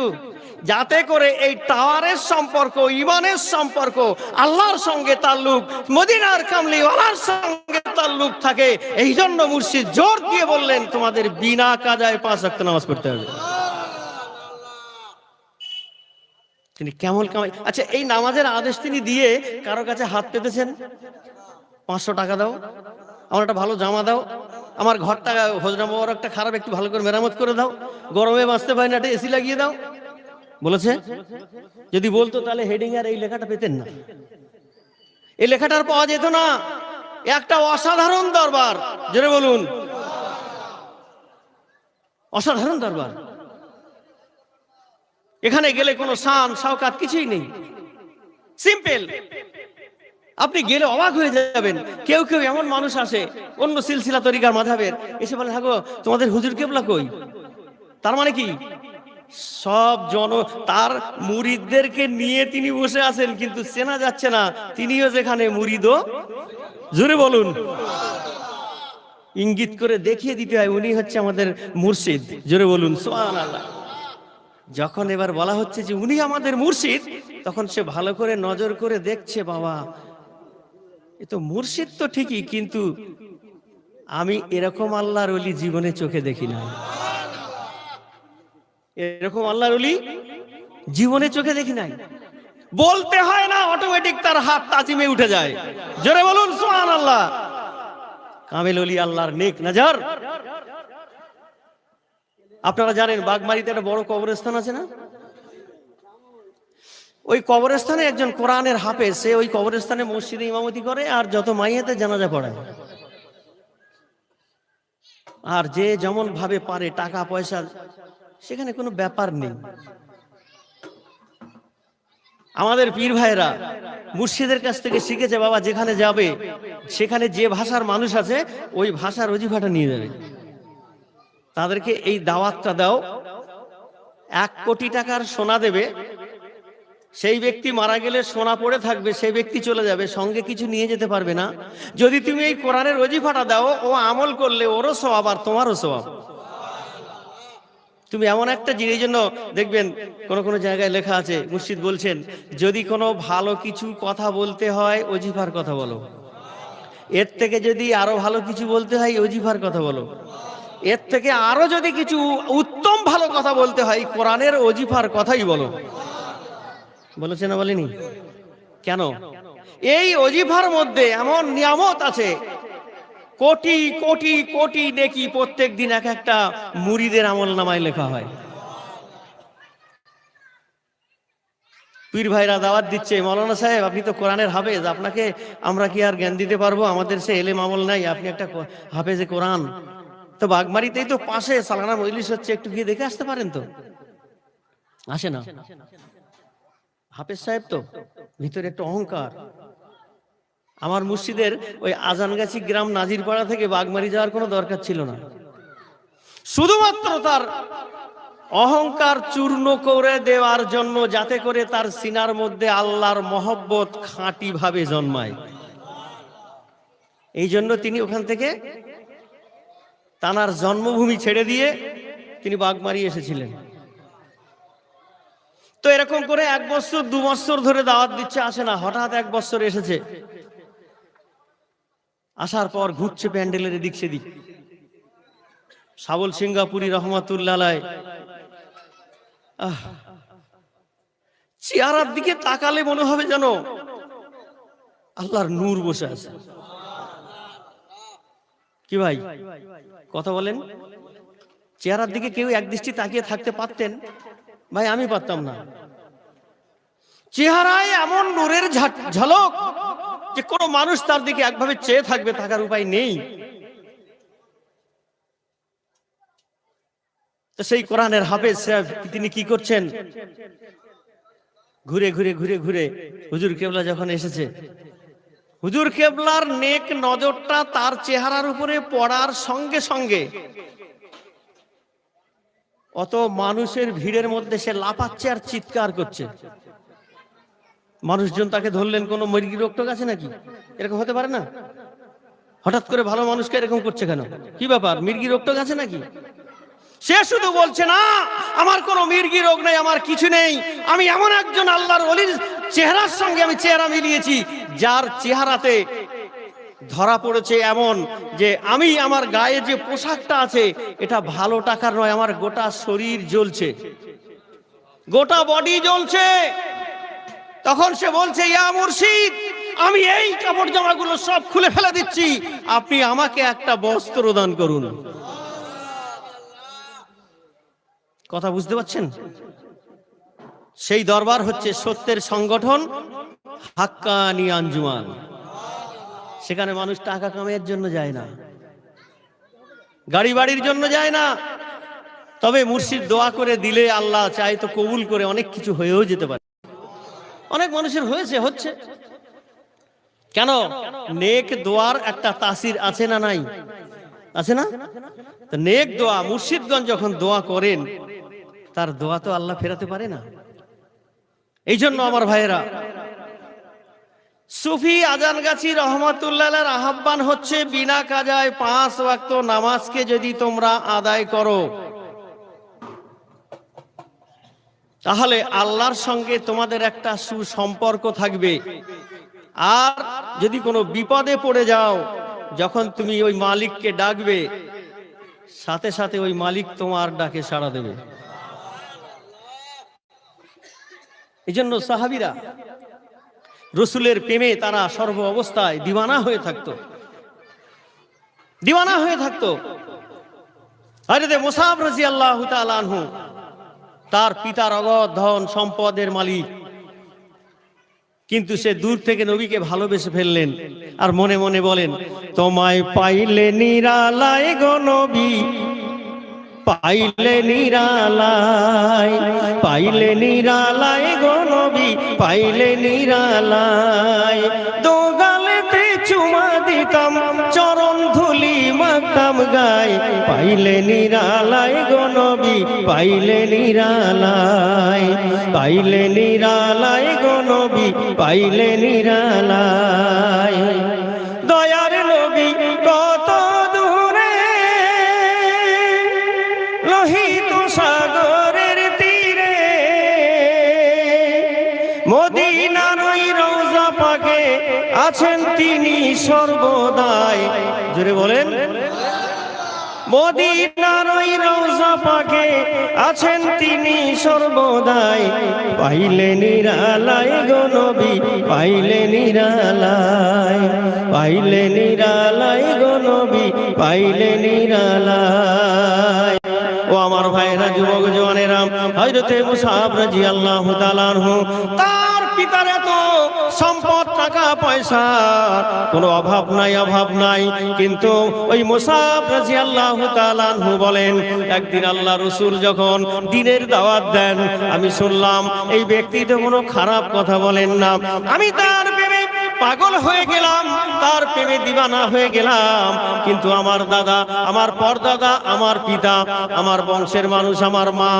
Speaker 1: যাতে করে এই টাওয়ারের সম্পর্ক, ইমানের সম্পর্ক, আল্লাহর সঙ্গে তাল্লুক, মদিনার কামলিওয়ালার সঙ্গে তাল্লুক থাকে। এই জন্য মুর্শিদ জোর দিয়ে বললেন, তোমাদের বিনা কাজায় 5 ওয়াক্ত নামাজ পড়তে হবে। তিনি কেমন কামাই? আচ্ছা, এই নামাজের আদেশ তিনি দিয়ে কারো কাছে হাত পেতেছেন? 500 টাকা দাও, আমার একটা ভালো জামা দাও, আমার ঘরটা হোজনা মোবারকটা খারাপ, একটু ভালো করে মেরামত করে দাও, গরমে বাঁচতে পারি না, একটা এসি লাগিয়ে দাও। বলেছে? যদি বলতো তাহলে হেডিং আর এই লেখাটা পেতেন না, এই লেখাটার পাওয়া যেত না। একটা অসাধারণ দরবার, জোরে বলুন অসাধারণ দরবার। এখানে গেলে কোনো শান শওকাত কিছুই নেই, সিম্পল। আপনি গেলে অবাক হয়ে যাবেন। কেউ কেউ এমন মানুষ আসে অন্য সিলসিলা তরিকার মাযহাবের, এসে বলে হাগো তোমাদের হুজুর কেবলা কই? তার মানে কি সব তার মুরিদদেরকে নিয়ে তিনি বসে আছেন, কিন্তু চেনা যাচ্ছে না তিনিও যেখানে মুরিদও। জোরে বলুন। ইঙ্গিত করে দেখিয়ে দিতে হয় উনি হচ্ছে আমাদের মুর্শিদ। জোরে বলুন সুবহানাল্লাহ। যখন এবার বলা হচ্ছে যে উনি আমাদের মুর্শিদ, তখন সে ভালো করে নজর করে দেখছে, বাবা এ তো মুর্শিদ তো ঠিকই, কিন্তু আমি এরকম আল্লাহর ওলি জীবনে চোখে দেখি না, এরকম আল্লাহর ওলি জীবনে চোখে দেখি নাই। বলতে হয় না, অটোমেটিক তার হাত তাজিমে উঠে যায়। জোরে বলুন সুবহানাল্লাহ। কামেল ওলি আল্লাহর নেক নজর। আপনারা জানেন বাগমারিতে একটা বড় কবরস্থান আছে না? ওই কবরস্থানে একজন কোরআনের হাফেজ, সে ওই কবরস্থানে মসজিদে ইমামতি করে আর যত মাইয়াতে জানাজা পড়ায়। আর যে যেমন ভাবে পারে, টাকা পয়সা সেখানে কোনো ব্যাপার নেই। আমাদের পীর ভাইরা মুর্শিদের কাছ থেকে শিখেছে, বাবা যেখানে যাবে সেখানে যে ভাষার মানুষ আছে ওই ভাষার ওজিফাটা নিয়ে যাবে। তাদেরকে এই দাওয়াতটা দাও, 1 কোটি টাকার সোনা দেবে, সেই ব্যক্তি মারা গেলে সোনা পড়ে থাকবে, সেই ব্যক্তি চলে যাবে, সঙ্গে কিছু নিয়ে যেতে পারবে না। যদি তুমি এই কোরআনের ওজিফাটা দাও, ও আমল করলে ওরও সওয়াব আর তোমারও সওয়াব। তুমি এমন একটা জিনিস, জন্য দেখবেন কোন কোন জায়গায় লেখা আছে, মুর্শিদ বলছেন যদি কোনো ভালো কিছু কথা বলতে হয় ওজিফার কথা বলো, এর থেকে যদি আরো ভালো কিছু বলতে হয় ওজিফার কথা বলো, এর থেকে আরো যদি কিছু উত্তম ভালো কথা বলতে হয় কোরআনের ওজিফার কথাই বলো। বলেছে না বলেনি? কেন? এই ওজিফার মধ্যে এমন নিয়ামত আছে, কোটি কোটি কোটি নেকি প্রত্যেক দিন এক একটা মুরিদের আমল নামায় লেখা হয়। পীর ভাইরা দাওয়াত দিচ্ছে, মৌলানা সাহেব আপনি তো কোরআনের হাফেজ, আপনাকে আমরা কি আর জ্ঞান দিতে পারবো? আমাদের সে এলেম আমল নাই, আপনি একটা হাফেজে কোরআন। তো বাগমারিতেই তো পাশে সালানা মজলিস হচ্ছে, একটু গিয়ে দেখে আসতে পারেন তো। আসে না, হাফেজ সাহেব তো ভিতরে একটু অহংকার। আমার মুর্শিদের ওই আজানগাছি গ্রাম নাজিরপাড়া থেকে বাগমারি যাওয়ার কোনো দরকার ছিল না, শুধুমাত্র তার অহংকার চূর্ণ করে দেওয়ার জন্য, যাতে করে তার সিনার মধ্যে আল্লাহর মহব্বত খাঁটি ভাবে জন্মায়। এই জন্য তিনি ওখান থেকে তানার জন্মভূমি ছেড়ে দিয়ে তিনি বাগমারি এসেছিলেন। তো এরকম করে 1 বছর 2 বছর ধরে দাওয়াত দিচ্ছে, আসে না। হঠাৎ 1 বছর এসেছে, আসার পর ঘুরছে প্যান্ডেলের এদিক সেদিক। সাবল সিঙ্গাপুরি রহমাতুল্লাহ আলাইহি চেহারার দিকে তাকালে মনে হবে যেন আল্লাহর নূর বসে আছে। কি ভাই কথা বলেন? চেহারার দিকে কেউ একদৃষ্টি তাকিয়ে থাকতে পারতেন? ভাই আমি পারতাম না। চেহারায় এমন নূরের ঝলক যে কোনো মানুষ তার দিকে একভাবে চেয়ে থাকবে, থাকার উপায় নেই। তো সেই কোরআনের হাফেজ সাহেব তিনি কি করছেন, ঘুরে ঘুরে ঘুরে ঘুরে হুজুর কেবলা যখন এসেছে, হুজুর কেবলার নেক নজরটা তার চেহারার উপরে পড়ার সঙ্গে সঙ্গে অত মানুষের ভিড়ের মধ্যে সে লাফাচ্ছে আর চিৎকার করছে। মানুষজন তাকে ধরলেন, কোনো মুরগি রোগটোক আছে নাকি? এরকম হতে পারে না? হঠাৎ করে ভালো মানুষকে এরকম করছে কেন? কি ব্যাপার, মির্গি রোগটোক আছে নাকি? সে শুধু বলছে না আমার কোনো মির্গি রোগ নেই, আমার কিছু নেই, আমি এমন একজন আল্লাহর ওলির চেহারার সঙ্গে আমি চেহারা মিলিয়েছি, যার চেহারাতে ধরা পড়েছে এমন যে আমি আমার গায়ে যে পোশাকটা আছে এটা ভালো টাকার নয়, আমার গোটা শরীর জ্বলছে, গোটা বডি জ্বলছে। তখন সে বলছে, ইয়া মুর্শিদ আমি এই কাপড় জামাগুলো সব খুলে ফেলে দিচ্ছি, আপনি আমাকে একটা বস্ত্র দান করুন। কথা বুঝতে পারছেন? সেই দরবার হচ্ছে সত্যের সংগঠন হাক্কানি আঞ্জুমান। সেখানে মানুষ টাকা কামাইয়ের জন্য যায় না, গাড়ি বাড়ির জন্য যায় না। তবে মুর্শিদ দোয়া করে দিলে আল্লাহ চাই তো কবুল করে অনেক কিছু হয়েও যেতে পারে। অনেক মানুষের হয়েছে, হচ্ছে। কেন? নেক দোয়ার একটা তাসির আছে না নাই? আছে না? তো নেক দোয়া, মুর্শিদগঞ্জ যখন দোয়া করেন, তার দোয়া তো আল্লাহ ফেরাতে পারে না। এই জন্য আমার ভাইয়েরা, সুফি আজানগাছি রহমাতুল্লাহর আহ্বান হচ্ছে, বিনা কাজায় 5 ওয়াক্ত নামাজকে যদি তোমরা আদায় করো, তাহলে আল্লাহর সঙ্গে তোমাদের একটা সুসম্পর্ক থাকবে। আর যদি কোনো বিপদে পড়ে যাও, যখন তুমি ওই মালিককে ডাকবে, সাথে সাথে ওই মালিক তোমার ডাকে সাড়া দেবে। এই জন্য সাহাবীরা রসুলের প্রেমে তারা সর্ব অবস্থায় দিওয়ানা হয়ে থাকতো, দিওয়ানা হয়ে থাকতো। হযরত মুসাব রাদিয়াল্লাহু তাআলা আনহু, তার পিতার অগাধ ধন সম্পদের মালিক, কিন্তু সে দূর থেকে নবীকে ভালোবেসে ফেললেন। আর মনে মনে বলেন, তোমায় পাইলে নিরালায় গো নবী, পাইলে নিরালায়, পাইলে নিরালায় গো নবী, পাইলে নিরালায়। দোগালেতে চুমা দিতাম, চরণ ধুলি মাখতাম গায়, পাইলে নিরালায় গো নবী, পাইলে নিরালায়, পাইলে নিরালায় গো নবী, পাইলে নিরালায়। দয়ার নবী কত দূরে, লোহিত সাগরের তীরে, মদিনার ওই রওজা পাকে আছেন তিনি সর্বদাই। জোরে বলেন, মদিনার ওই রওজা পাকে আছেন তিনি সর্বদাই, পাইলে নিরালায় গো নবী, পাইলে নিরালায়, পাইলে নিরালায় গো নবী, পাইলে নিরালায়। ও আমার ভাইরা, যুবক জওয়ানেরা, হযরত মুসাব রাদিয়াল্লাহু তাআলা আনহু, তার পিতার এত সম্পদ, টাকা পয়সা, কোনো অভাব নাই, অভাব নাই। কিন্তু ওই মুসাব রাদিয়াল্লাহু তাআলা আনহু বলেন, একদিন আল্লাহ রাসূল যখন দ্বীনের দাওয়াত দেন, আমি শুনলাম এই ব্যক্তি তো কোনো খারাপ কথা বলেন না। আমি তার প্রেমে পাগল হয়ে গেলাম, তার প্রেমে দিওয়ানা হয়ে গেলাম। কিন্তু আমার দাদা, আমার পরদাদা, আমার পিতা, আমার বংশের মানুষ, আমার মা,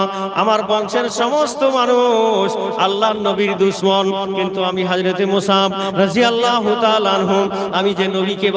Speaker 1: আমার বংশের সমস্ত মানুষ আল্লাহর নবীর দুশমন। কিন্তু আমি হযরতে মুসাব রাদিয়াল্লাহু তাআলা আনহু, আমি যে নবীকে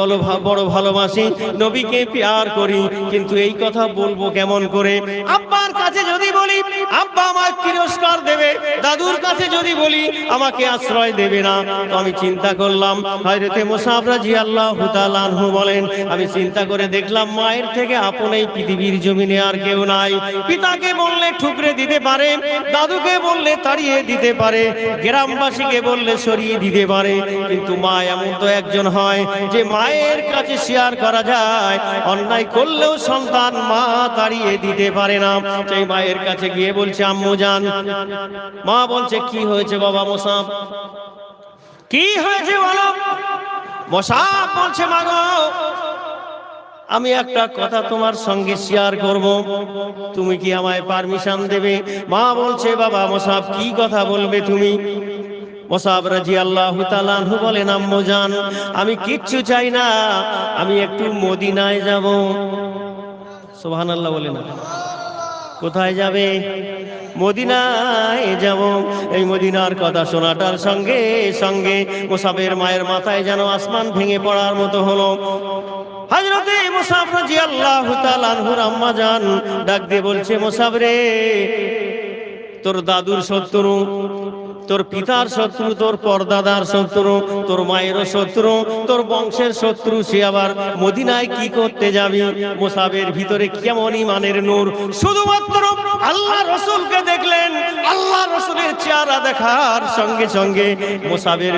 Speaker 1: বড় ভালোবাসি, নবীকে প্যার করি, কিন্তু এই কথা বলবো কেমন করে? আব্বার কাছে যদি বলি, আব্বা আমাকে তিরস্কার দেবে, দাদুর কাছে যদি বলি, আমাকে আশ্রয় দেবে না। তো আমি চিন্তা করলাম, হযরতে মুসাব রাদিয়াল্লাহু তাআলা আনহু বলেন, আমি চিন্তা করে দেখলাম মায়ের থেকে আপন এই পৃথিবীর জমিনে আর কেউ নাই। পিতাকে বললে ঠুকরে দিতে পারে, দাদুকে বললে তাড়িয়ে দিতে পারে, গ্রামবাসীকে বললে সরিয়ে দিতে পারে, কিন্তু মা এমন তো একজন হয় যে মায়ের কাছে শেয়ার করা যায়। অন্যায় করলেও সন্তান মা তাড়িয়ে দিতে পারে না। সেই মায়ের কাছে গিয়ে বলছে, আম্মু জান। মা বলছে, কি হয়েছে বাবা মুসাব, কি হয়েছে বলো? মুসাব বলছে, মা গো, আমি একটা কথা তোমার সঙ্গে শেয়ার করব, তুমি কি আমায় পারমিশন দেবে? মা বলছে, বাবা মুসাব, কি কথা বলবে তুমি? মুসাব রাদিয়াল্লাহু তাআলা আনহু বলেন, আম্মু জান, আমি কিচ্ছু চাই না, আমি একটু মদিনায় যাব। সুবহানাল্লাহ বলে না? কোথায় যাবে? মদিনায় যাব। এই মদিনার কথা শোনাটার সঙ্গে সঙ্গে মুসাবের মায়ের মাথায় যেন আসমান ভেঙে পড়ার মতো হলো। হযরতে মুসাব রাদিয়াল্লাহু তাআলা আনহুর আম্মা জান ডাক দিয়ে বলছে, মুসাব রে, তোর দাদুর শত্রু, তোর পিতার শত্রু, তোর পরদাদার শত্রু, তোর মায়েরও শত্রু, তোর বংশের শত্রু, সে আবার মদিনায় কি করতে যাবি? মুসাবের ভিতরে কেমন ইমানের নূর! শুধুমাত্র আল্লাহ রসুলকে দেখলেন, আল্লাহ রসুলের চেহারা দেখার সঙ্গে সঙ্গে মুসাবের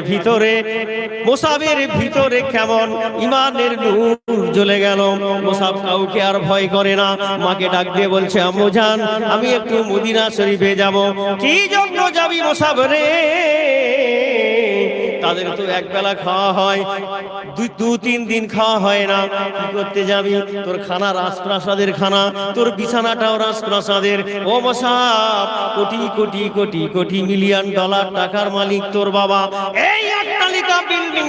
Speaker 1: ভিতরে কেমন ইমানের নূর জ্বলে গেল। মুসাব কাউকে আর ভয় করে না। মাকে ডাক দিয়ে বলছে, আম্মু জান, আমি একটু মদিনা শরীফে যাব। কি জন্য যাবি মুসাব রে? তাদের তো একবেলা খাওয়া হয়, 2-3 দিন খাওয়া হয় না। কি করতে যাবি? তোর খানা রাজপ্রাসাদের খানা, তোর বিছানাটাও রাজপ্রাসাদের। ও মুসাব, কোটি কোটি কোটি কোটি মিলিয়ন ডলার টাকার মালিক তোর বাবা। এই অট্টালিকা বিল্ডিং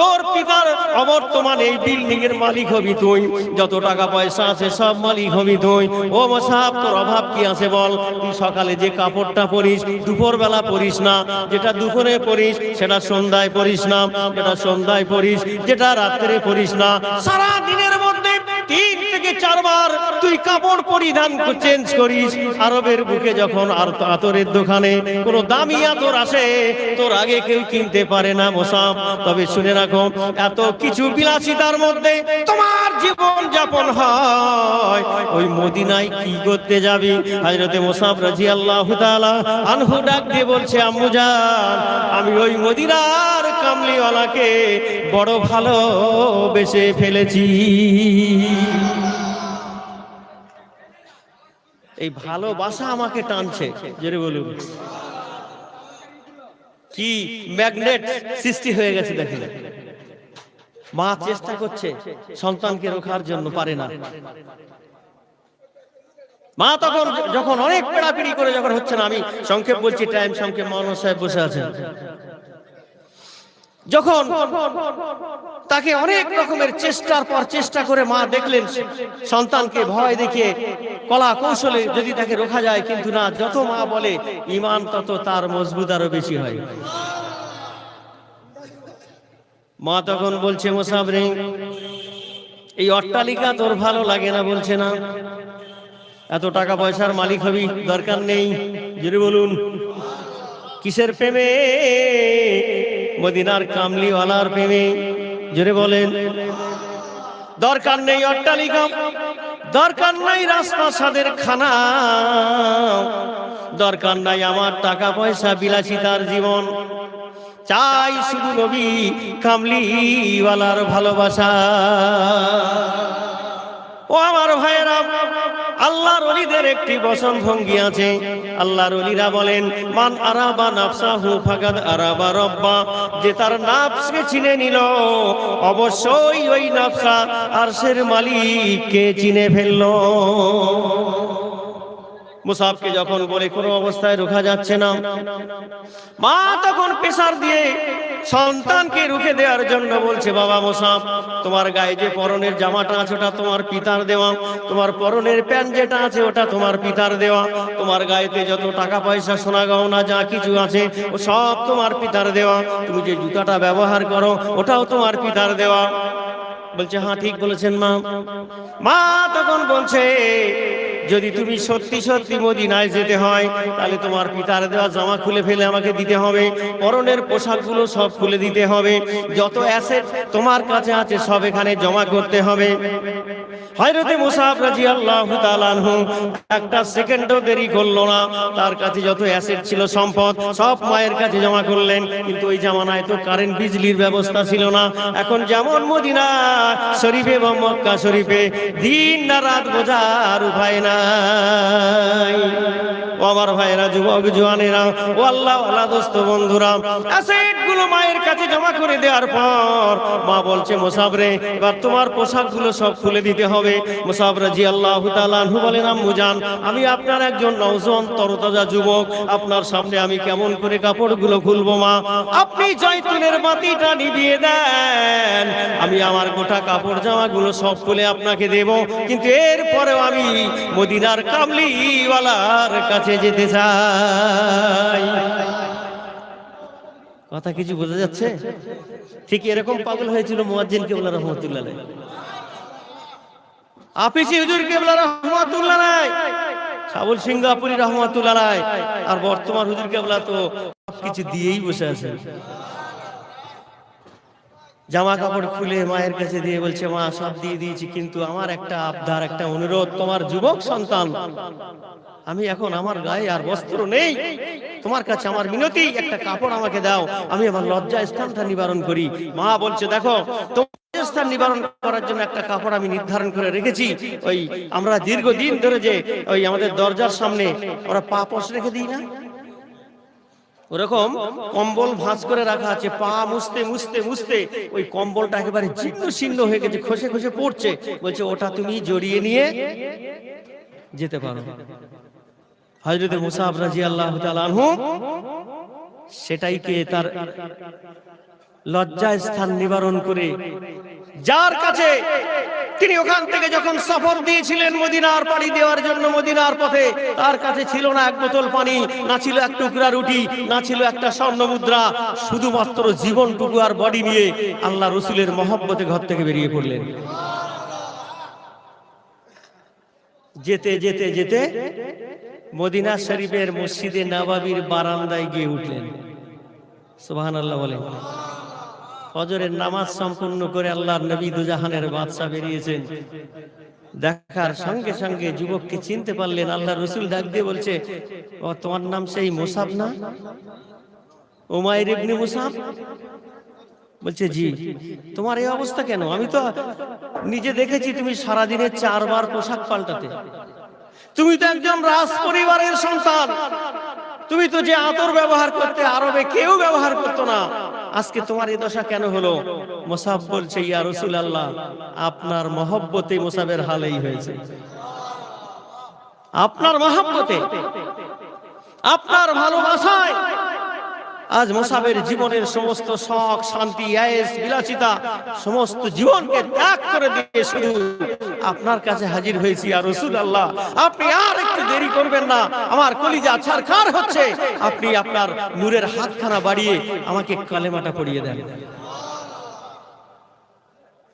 Speaker 1: তোর পিতার অবর্তমান এই বিল্ডিং এর মালিক হবি তুই। যত টাকা পয়সা আছে সব মালিক হবি তুই। ও মুসাব, তোর অভাব কি আছে বল? তুই সকালে যে কাপড়টা পরিস দুপুর বেলা পরিস না, যেটা দুপুরে পরিস সেটা সন্ধ্যায় পরিস না, যেটা সন্ধ্যায় পরিস যেটা রাত্রে পরিস না। সারা দিনের মধ্যে 3 থেকে 4 বার তুই কাপড় পরিধান চেঞ্জ করিস। আরবের বুকে যখন আর আতরের দোকানে কোনো দামি আতর আসে, তোর আগে কেউ কিনতে পারে না মুসাব। তবে শুনে রাখো, এত কিছু বিলাসিতার মধ্যে তোমার জীবন যাপন হয়, ওই মদিনায় কি করতে যাবি? হযরতে মুসাব রাদিয়াল্লাহু তাআলা আনহু ডাক দিয়ে বলছে, আম্মু জান, আমি ওই মদিনার কামলিওয়ালাকে বড় ভালোবেসে ফেলেছি। এই ভালোবাসা আমাকে টানছে, জোরে বলুন। কি ম্যাগনেট সৃষ্টি হয়ে গেছে দেখেন। মা চেষ্টা করছে সন্তানকে রক্ষার জন্য, পারে না। মা তখন যখন অনেক পেড়াপিড়ি করে যখন হচ্ছে না, আমি সংক্ষেপ বলছি, টাইম সংক্ষেপ, মাওলানা সাহেব বসে আছেন, যখন তাকে অনেক রকমের চেষ্টার পর চেষ্টা করে মা দেখলেন সন্তানকে ভয় দেখিয়ে কলা কৌশলে যদি তাকে রোখা যায়, কিন্তু না, যত মা বলে ঈমান তত তার মজবুত আরো বেশি হয়। মা তখন বলছে, মুসাব রে, এই অট্টালিকা তোর ভালো লাগে না? বলছে না। এত টাকা পয়সার মালিক হবি, দরকার নেই। যদি বলুন কিসের প্রেমে? মদিনার কামলিওয়ালার প্রেমে। জোরে বলেন। দরকার নেই অট্টালিকা, দরকার নাই রাজপ্রাসাদের খানা, দরকার নাই আমার টাকা পয়সা বিলাসিতার জীবন। চাই শুধু নবী কামলিওয়ালার ভালোবাসা। ও আমার ভাইয়েরা, আল্লাহর ওলিদের একটি বচন ভঙ্গি আছে। আল্লাহর ওলিরা বলেন, মান আরাবা নাফসাহু ফাকাদ আরাবা রব্বা। যে তার নাফসকে চিনে নিল, অবশ্যই ওই নাফসা আরশের মালিককে চিনে ফেলল। মুসাবকে যখন বলে কোনো অবস্থায় রোখা যাচ্ছে না, মা তখন প্রেসার দিয়ে সন্তানকে রুখে দেওয়ার জন্য বলছে, বাবা মুসাব, তোমার গায়ে যে পরনের জামাটা আছে ওটা তোমার পিতার দেওয়া, তোমার পরনের প্যান্ট যেটা আছে ওটা তোমার পিতার দেওয়া, তোমার গায়েতে যত টাকা পয়সা সোনা গহনা যা কিছু আছে ও সব তোমার পিতার দেওয়া, তুমি যে জুতাটা ব্যবহার করো ওটাও তোমার পিতার দেওয়া। বলছে, হ্যাঁ ঠিক বলেছেন মা। মা তখন বলছে, যদি তুমি সত্যি সত্যি মদিনায় যেতে হয়, তাহলে তোমার পিতার দেওয়া জামা খুলে ফেলে আমাকে দিতে হবে, পরনের পোশাকগুলো সব খুলে দিতে হবে, যত অ্যাসেট তোমার কাছে আছে সব এখানে জমা করতে হবে। হযরতে মুসাব রাদিয়াল্লাহু তাআলা আনহু একটা সেকেন্ডও দেরি করলো না, তার কাছে যত অ্যাসেট ছিল সম্পদ সব মায়ের কাছে জমা করলেন। কিন্তু ওই জামানায় তো কারেন্ট বিজলির ব্যবস্থা ছিল না। এখন যেমন মদিনা শরীফে বা মক্কা শরীফে দিন না রাত বোঝার উপায় নাই। ও আমার ভাইরা, যুবক জওয়ানেরা, ও আল্লাহ ওয়ালা দোস্ত বন্ধুরা, অ্যাসেট গুলো মায়ের কাছে জমা করে দেওয়ার পর মা বলছে, মুসাব রে, এবার তোমার পোশাকগুলো সব খুলে দিতে হবে। মুসাব রাদিয়াল্লাহু তাআলা আনহু বলেন, আম্মু জান, আমি আপনার একজন নওজোয়ান তরতাজা যুবক, আপনার সামনে আমি কেমন করে কাপড়গুলো খুলবো মা? আপনি জয়তুনের বাতিটা নিভিয়ে দেন, আমি আমার গোটা কাপড় জামাগুলো সব খুলে আপনাকে দেব, কিন্তু এরপরেও আমি মদিনার কামলিওয়ালার কাছে যেতে চাই। কথা কিছু বোঝা যাচ্ছে? ঠিক এরকম পাগল হয়েছিল মুয়াজ্জিন কেবলা রাহমাতুল্লাহ আলাইহি, আপিসি হুজুর কেবলা রাহমাতুল্লাহ আলাইহি, সাবুল সিংহাপুরি রাহমাতুল্লাহ আলাইহি, আর বর্তমান হুজুর কেবলা তো সবকিছু দিয়েই বসে আছেন। জামা কাপড় খুলে মায়ের কাছে দিয়ে বলছে, মা সব দিয়ে দিয়েছি, কিন্তু আমার একটা আবদার, একটা অনুরোধ, তোমার যুবক সন্তান, আমি এখন আমার গায়ে আর বস্ত্র নেই, তোমার কাছে আমার মিনতি, একটা কাপড় আমাকে দাও, আমি আমার লজ্জা স্থানটা নিবারণ করি। মা বলছে, দেখো তোমার স্থান নিবারণ করার জন্য একটা কাপড় আমি নির্ধারণ করে রেখেছি। ওই আমরা দীর্ঘদিন ধরে যে ওই আমাদের দরজার সামনে আমরা পা পশ রেখে দিই না, ওরকম কম্বল ভাঁজ করে রাখা আছে। পা মুছতে মুছতে মুছতে ওই কম্বলটা একেবারে ছিন্ন ছিন্ন হয়ে গেছে, খসে খসে পড়ছে। বলছে, ওটা তুমি জড়িয়ে নিয়ে যেতে পারো। হযরত মুসাব রাদিয়াল্লাহু তাআলা আনহু সেটাইকে তার লজ্জা স্থান নিবারণ করে, যার কাছে তিনি ওখান থেকে যখন সফর দিয়েছিলেন মদিনার পাড়ি দেওয়ার জন্য, মদিনার পথে তার কাছে ছিল না এক বোতল পানি, না ছিল এক টুকরা রুটি, না ছিল একটা স্বর্ণ মুদ্রা, শুধুমাত্র জীবনটুকু আর বডি নিয়ে আল্লাহ রসুলের মহব্বতে ঘর থেকে বেরিয়ে পড়লেন। যেতে যেতে যেতে মদিনা শরীফের মসজিদে নববীর বারান্দায় গিয়ে উঠলেন। সুবহানাল্লাহ বলেন। ফজরের নামাজ সম্পূর্ণ করে আল্লাহর নবী দুজাহানের বাদশা বেরিয়েছেন। দেখার সঙ্গে সঙ্গে যুবককে চিনতে পারলেন। আল্লাহ রসুল ডাক দিয়ে বলছে, ও তোমার নাম সেই মুসাব না, উমাইর ইবনে মুসাব? বলছে, জি। তোমার এই অবস্থা কেন? আমি তো নিজে দেখেছি তুমি সারাদিনে 4 বার পোশাক পাল্টাতে। তুমি তো একজন রাজ পরিবারের সন্তান, তুমি তো যে আতর ব্যবহার করতে আরবে কেউ ব্যবহার করতো না, আজকে তোমার এই দশা কেন হলো? মুসাব বলছে, ইয়া রাসূলুল্লাহ, আপনার মহব্বতে মুসাবের হাল এই হয়েছে। আপনার মহব্বতে, আপনার ভালোবাসায় আজ মুসাবের জীবনের সমস্ত শখ, শান্তি, আয়েশ, বিলাসিতা সমস্ত জীবনকে ত্যাগ করে দিয়ে শুধু আপনার কাছে হাজির হয়েছি। ইয়া রাসূলুল্লাহ, আপনি আর একটু দেরি করবেন না, আমার কলিজা ছারখার হচ্ছে, আপনি আপনার নূরের হাতখানা বাড়িয়ে আমাকে কালেমাটা পড়িয়ে দেন।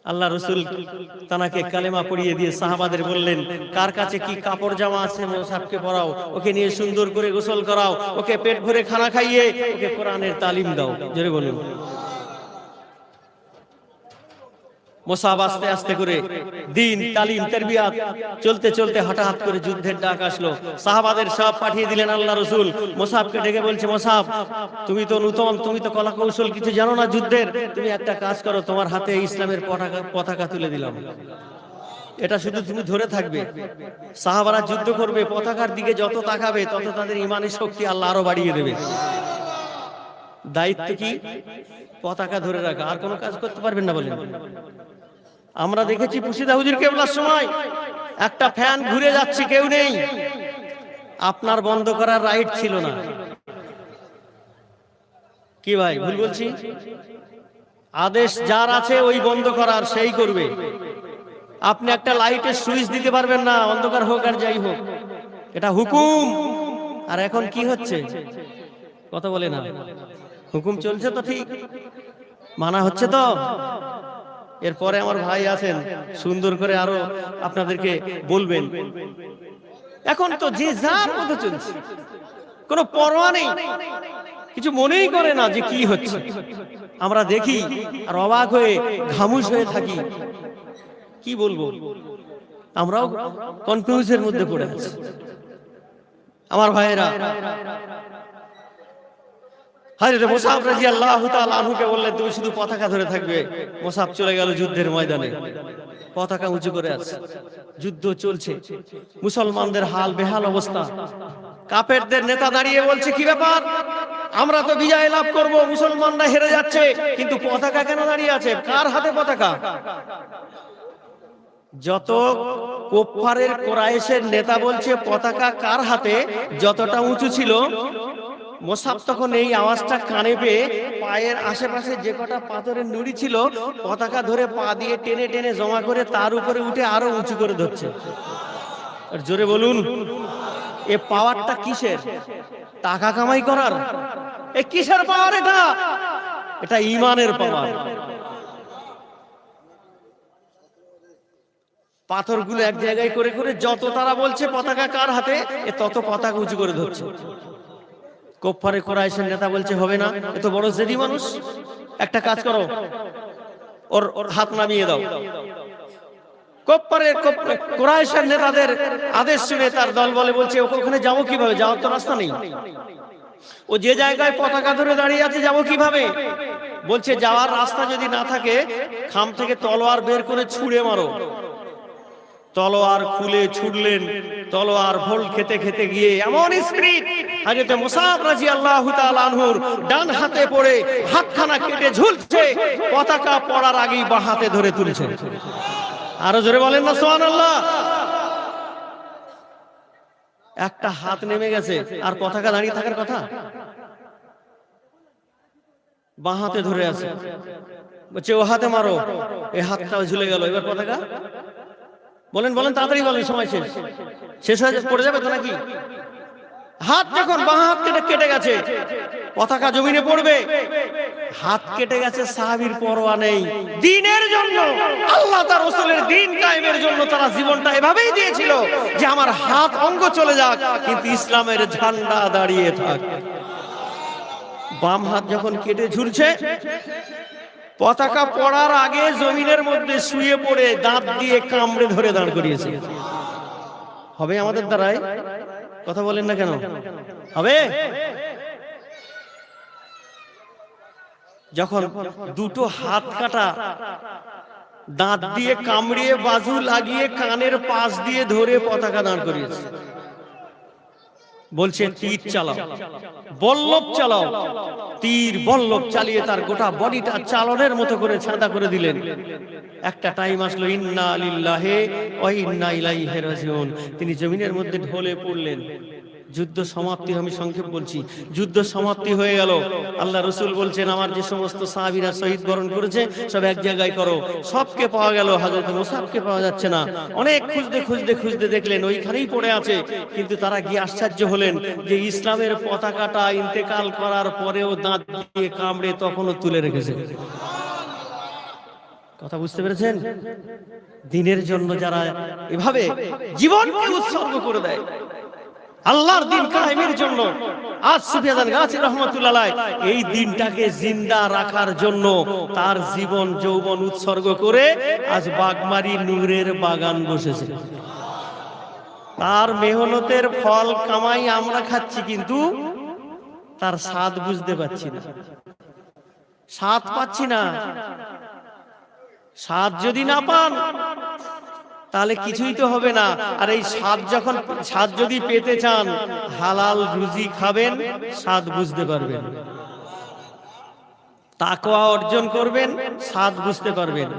Speaker 1: আল্লাহ রসুল তানাকে কালেমা পড়িয়ে দিয়ে সাহাবাদের বললেন, কার কাছে কি কাপড় জামা আছে মুসাবকে পরাও, ওকে নিয়ে সুন্দর করে গোসল করাও, ওকে পেট ভরে খানা খাইয়ে ওকে কোরআনের তালিম দাও। জোরে বলুন। মুসাব আস্তে আস্তে করে দিন, তালিম, তারবিয়াত চলতে চলতে হঠাৎ করে যুদ্ধের ডাক আসলো। সাহাবাদের সব পাঠিয়ে দিলেন আল্লাহ রসুল। মুসাবকে ডেকে বলছে, মুসাব, তুমি তো নূতন, তুমি তো কলা কৌশল কিছু জানো না যুদ্ধের, তুমি একটা কাজ করো, তোমার হাতে ইসলামের পতাকা তুলে দিলাম, এটা শুধু তুমি ধরে থাকবে। সাহাবারা যুদ্ধ করবে, পতাকার দিকে যত তাকাবে তত তাদের ইমানের শক্তি আল্লাহ আরো বাড়িয়ে দেবে। দায়িত্ব কি? পতাকা ধরে রাখা, আর কোনো কাজ করতে পারবেন না বলেন। আমরা দেখেছি পুশিদা হুজুর কেবলার সময় একটা ফ্যান ঘুরে যাচ্ছে, কেউ নেই, আপনার বন্ধ করার রাইট ছিল না। কি ভাই, ভুল বলছি? আদেশ যার আছে ওই বন্ধ করার, সেই করবে। আপনি একটা লাইটের সুইচ দিতে পারবেন না, অন্ধকার হোক আর যাই হোক, এটা হুকুম। আর এখন কি হচ্ছে? কথা বলে না, হুকুম চলছে তো ঠিক, মানা হচ্ছে তো। এরপরে আমার ভাই আছেন, সুন্দর করে আরো আপনাদেরকে বলবেন। এখন তো যে যার মতো চলছে, কোনো পরোয়া নেই, কিছু মনেই করে না যে কি হচ্ছে। আমরা দেখি আর অবাক হয়ে ঘামুশ হয়ে থাকি। কি বলবো, আমরাও কনফিউজের মধ্যে পড়ে আছি। আমার ভাইয়েরা, হযরত মুসাব রাদিয়াল্লাহু তাআলা আনহুকে বললেন, তুমি শুধু পতাকা ধরে থাকবে। মুসাব চলে গেল যুদ্ধের ময়দানে, পতাকা উঁচু করে আছে, যুদ্ধ চলছে, মুসলমানদের হাল বেহাল অবস্থা। কাফেরদের নেতা দাঁড়িয়ে বলছে, কি ব্যাপার, আমরা তো বিজয় লাভ করব, মুসলমানরা হেরে যাচ্ছে, কিন্তু পতাকা কেন দাঁড়িয়ে আছে? কার হাতে পতাকা? যত কুফফারের কুরাইশের নেতা বলছে পতাকা কার হাতে, যতটা উঁচু ছিল, মুসাব তখন এই আওয়াজটা কানে পেয়ে পায়ের আশেপাশে যে কটা পাথরের নুড়ি ছিল, পতাকা ধরে পা দিয়ে টেনে টেনে জমা করে তার উপরে উঠে আরো উঁচু করে ধরছে। আর জোরে বলুন, এ পাওয়ারটা কিসের? টাকা কামাই করার? এ কিসের পাওয়ার? এটা এটা ঈমানের পাওয়ার। পাথরগুলো এক জায়গায় করে করে যত তারা বলছে পতাকা কার হাতে, এ তত পতাকা উঁচু করে ধরছে। কুফারে কুরাইশের নেতা বলছে হবে না, এত বড় জেদি মানুষ, একটা কাজ করো, ওর হাত নামিয়ে দাও। কুরাইশের নেতাদের আদেশ শুনে তার দল বলে বলছে ওখানে যাবো কিভাবে, যাওয়ার তো রাস্তা নেই, ও যে জায়গায় পতাকা ধরে দাঁড়িয়ে আছে যাবো কিভাবে? বলছে যাওয়ার রাস্তা যদি না থাকে খাম থেকে তলোয়ার বের করে ছুঁড়ে মারো। তলোয়ার খুলে ছুড়লেন, তলোয়ার ভোল খেতে খেতে গিয়ে এমন স্পিড হযরত মুসাব রাদিয়াল্লাহু তাআলা আনহুর ডান হাতে পড়ে হাতখানা কেটে ঝুলছে, পতাকা পড়ার আগেই বাঁ হাতে ধরে তুলছে। আরো জোরে বলেন না সুবহানাল্লাহ। একটা হাত নেমে গেছে আর পতাকা দাঁড়িয়ে থাকার কথা, বাঁ হাতে ধরে আছে, বলছে ও হাতে মারো, এই হাতটা ঝুলে গেল, এবার পতাকা বলেন বলেন তাড়াতাড়ি বলেন, সময় শেষ, শেষ হয়ে পড়ে যাবে তো নাকি? হাত যখন বাঁ হাত কেটে গেছে, পতাকা জমিনে পড়বে, হাত কেটে গেছে, সাহাবীর পরোয়া নেই। দ্বীনের জন্য, আল্লাহ তার রাসূলের দ্বীন কায়েমের জন্য তারা জীবনটা এভাবেই দিয়েছিল যে আমার হাত অঙ্গ চলে যাক কিন্তু ইসলামের ঝান্ডা দাঁড়িয়ে থাক। বাম হাত যখন কেটে ঝুলছে, পতাকা পড়ার আগে জমিনের মধ্যে শুয়ে পড়ে দাঁত দিয়ে কামড়ে ধরে দাঁড় করিয়েছে। হবে আমাদের দ্বারাই? কথা বলেন না কেন? হবে? যখন দুটো হাত কাটা, দাঁত দিয়ে কামড়িয়ে বাজু লাগিয়ে কানের পাশ দিয়ে ধরে পতাকা দাঁড় করিয়েছে, বলছে তীর চালাও, বল্লভ চালাও। তীর বল্লভ চালিয়ে তার গোটা বডিটা চালনের মতো করে ছাঁদা করে দিলেন। একটা টাইম আসলো, ইন্না লিল্লাহি ওয়া ইন্না ইলাইহি রাজিউন, তিনি জমিনের মধ্যে ঢলে পড়লেন। যুদ্ধ সমাপ্তি, আমি সংক্ষেপ বলছি, যুদ্ধ সমাপ্তি হয়ে গেল। আল্লাহ রাসূল বলছেন আমার যে সমস্ত সাহাবীরা শহীদ বরণ করেছে সব এক জায়গায় করো। সবকে পাওয়া গেল, হযরত মুসাবকে পাওয়া যাচ্ছে না। অনেক খুঁজতে খুঁজতে খুঁজতে দেখলেন ওইখানেই পড়ে আছে, কিন্তু তারা গিয়ে আশ্চর্য হলেন যে ইসলামের পতাকাটা ইন্তেকাল করার পরেও দাঁত দিয়ে কামড়ে তখনও তুলে রেখেছে। কথা বুঝতে পেরেছেন? দ্বীনের জন্য যারা এভাবে জীবনকে উৎসর্গ করে দেয় আল্লাহর দ্বীন কায়েমের জন্য, আজ সুফিয়ান গাজী রাহমাতুল্লাহ আলাইহি এই দ্বীনটাকে জিন্দা রাখার জন্য তার জীবন যৌবন উৎসর্গ করে আজ বাগমারি নূরের বাগান বসেছে। তার মেহনতের ফল কামাই আমরা খাচ্ছি, কিন্তু তার স্বাদ বুঝতে পারছি না, স্বাদ পাচ্ছি না। স্বাদ যদি না পান তাহলে কিছুই তো হবে না। আর এই স্বাদ যদি পেতে চান, হালাল রুজি খাবেন, স্বাদ বুঝতে পারবেন। তাকওয়া অর্জন করবেন, স্বাদ বুঝতে পারবেন।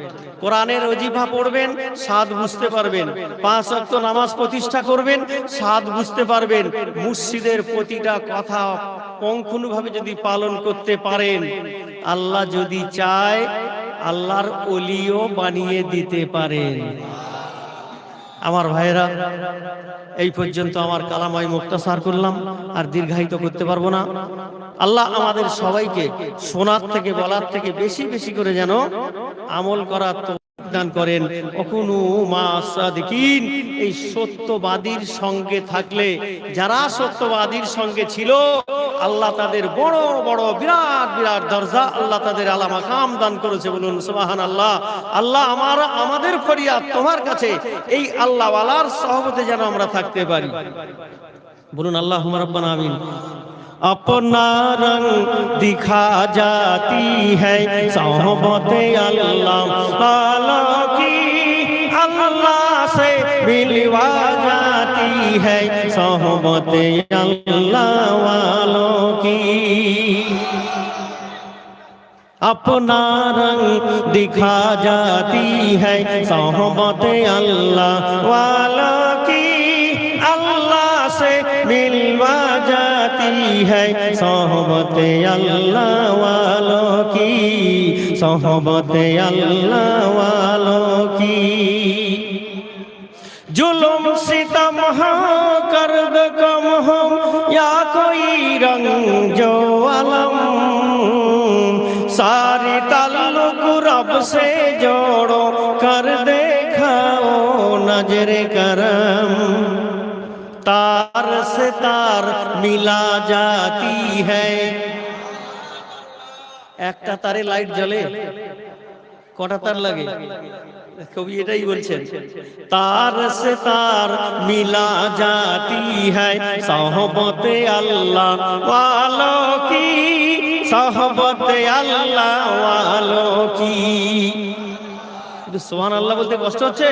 Speaker 1: কোরআনের ওজিফা পড়বেন, স্বাদ বুঝতে পারবেন। 5 ওয়াক্ত নামাজ প্রতিষ্ঠা করবেন, স্বাদ বুঝতে পারবেন। মুর্শিদের প্রতিটা কথা পঙ্খুনুভাবে যদি পালন করতে পারেন, আল্লাহ যদি চায় আল্লাহর ওলিও বানিয়ে দিতে পারেন। আমার ভাইরা, এই পর্যন্ত আমার কালামাই মুক্তাসার করলাম, আর দীর্ঘায়িত করতে পারবো না। আল্লাহ আমাদের সবাইকে শোনার থেকে বলার থেকে বেশি বেশি করে যেন আমল করার তৌফিক দান করেন। ওকুনু মা সাদিকিন, এই সত্যবাদীর সঙ্গে থাকলে, যারা সত্যবাদীর সঙ্গে ছিল আল্লাহ তাদের বড় বড় বিরাট বিরাট দরজা, আল্লাহ তাদের আলা মাকাম দান করেছে। বলুন সুবহানাল্লাহ। আল্লাহ আমাদের ফরিয়াদ তোমার কাছে, এই আল্লাহ ওয়ালার সহবতে যেন আমরা থাকতে পারি। বলুন আল্লাহুম্মা রাব্বানা আমিন। अपना रंग दिखा जाती है सोहबते अल्लाह वालों की, अल्लाह से मिलवा जाती है सोहबते अल्लाह वालों की। अपना रंग दिखा जाती है सोहबते अल्लाह वालों की, अल्लाह से मिलवा जाती है सोहबते अल्लाह वालों की, सोहबते अल्लाह वालों की। जुल्म सितम हो, कर्ब कम हो, या कोई रंग जो अलम, सारे ताल्लुक रब से जोड़ो, कर देखाओ नजर करम। तार से तार मिला जाती है। একটা তারে লাইট জ্বলে, কটা তার লাগে? কবি এটাই বলছেন, তার সে তার মিলা জাতি হ্যায় সোহবতে আল্লাহ ওয়ালো কি, সোহবতে আল্লাহ ওয়ালো কি। সুবহানাল্লাহ বলতে কষ্ট হচ্ছে।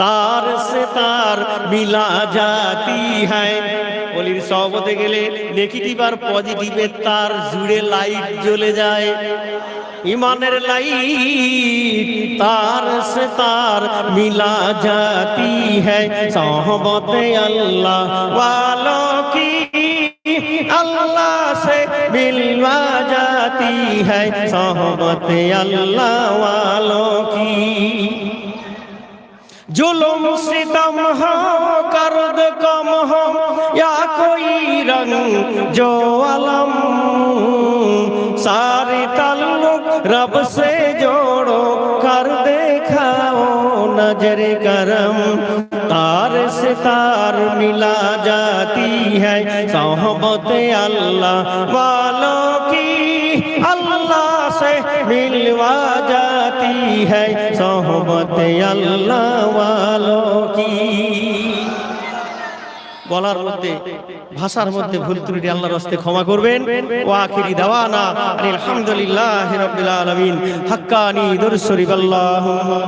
Speaker 1: তার সে তার মিলা জাতি হ্যায়, বলির সহবতে গেলে নেগেটিভ আর পজিটিভের তার জুড়ে লাইট জ্বলে যায়। ইমানের লাইট তার সে তার মিলা জাতি হ্যায় সোহবতে আল্লাহ ওয়ালো কি, अल्लाह से मिलवा जाती है सोहबत अल्लाह वालों की। जुल्म सितम हो कर्द कम हो या कोई रंग जो अलम, सारे ताल्लुक रब से जोड़ो कर दिखाओ नजर करम। तार से तार मिला जाती है सोहबत अल्लाह वालों की, अल्लाह से मिलवा जाती है सोहबत अल्लाह वालों की। বলার মধ্যে ভাষার মধ্যে ভুল ত্রুটি আল্লাহর রাস্তে ক্ষমা করবেন। ওয়া আখিরি দাওয়ানা আলহামদুলিল্লাহি রাব্বিল আলামিন। হাক্কানি দুরুদ শরীফ আল্লাহুম্মা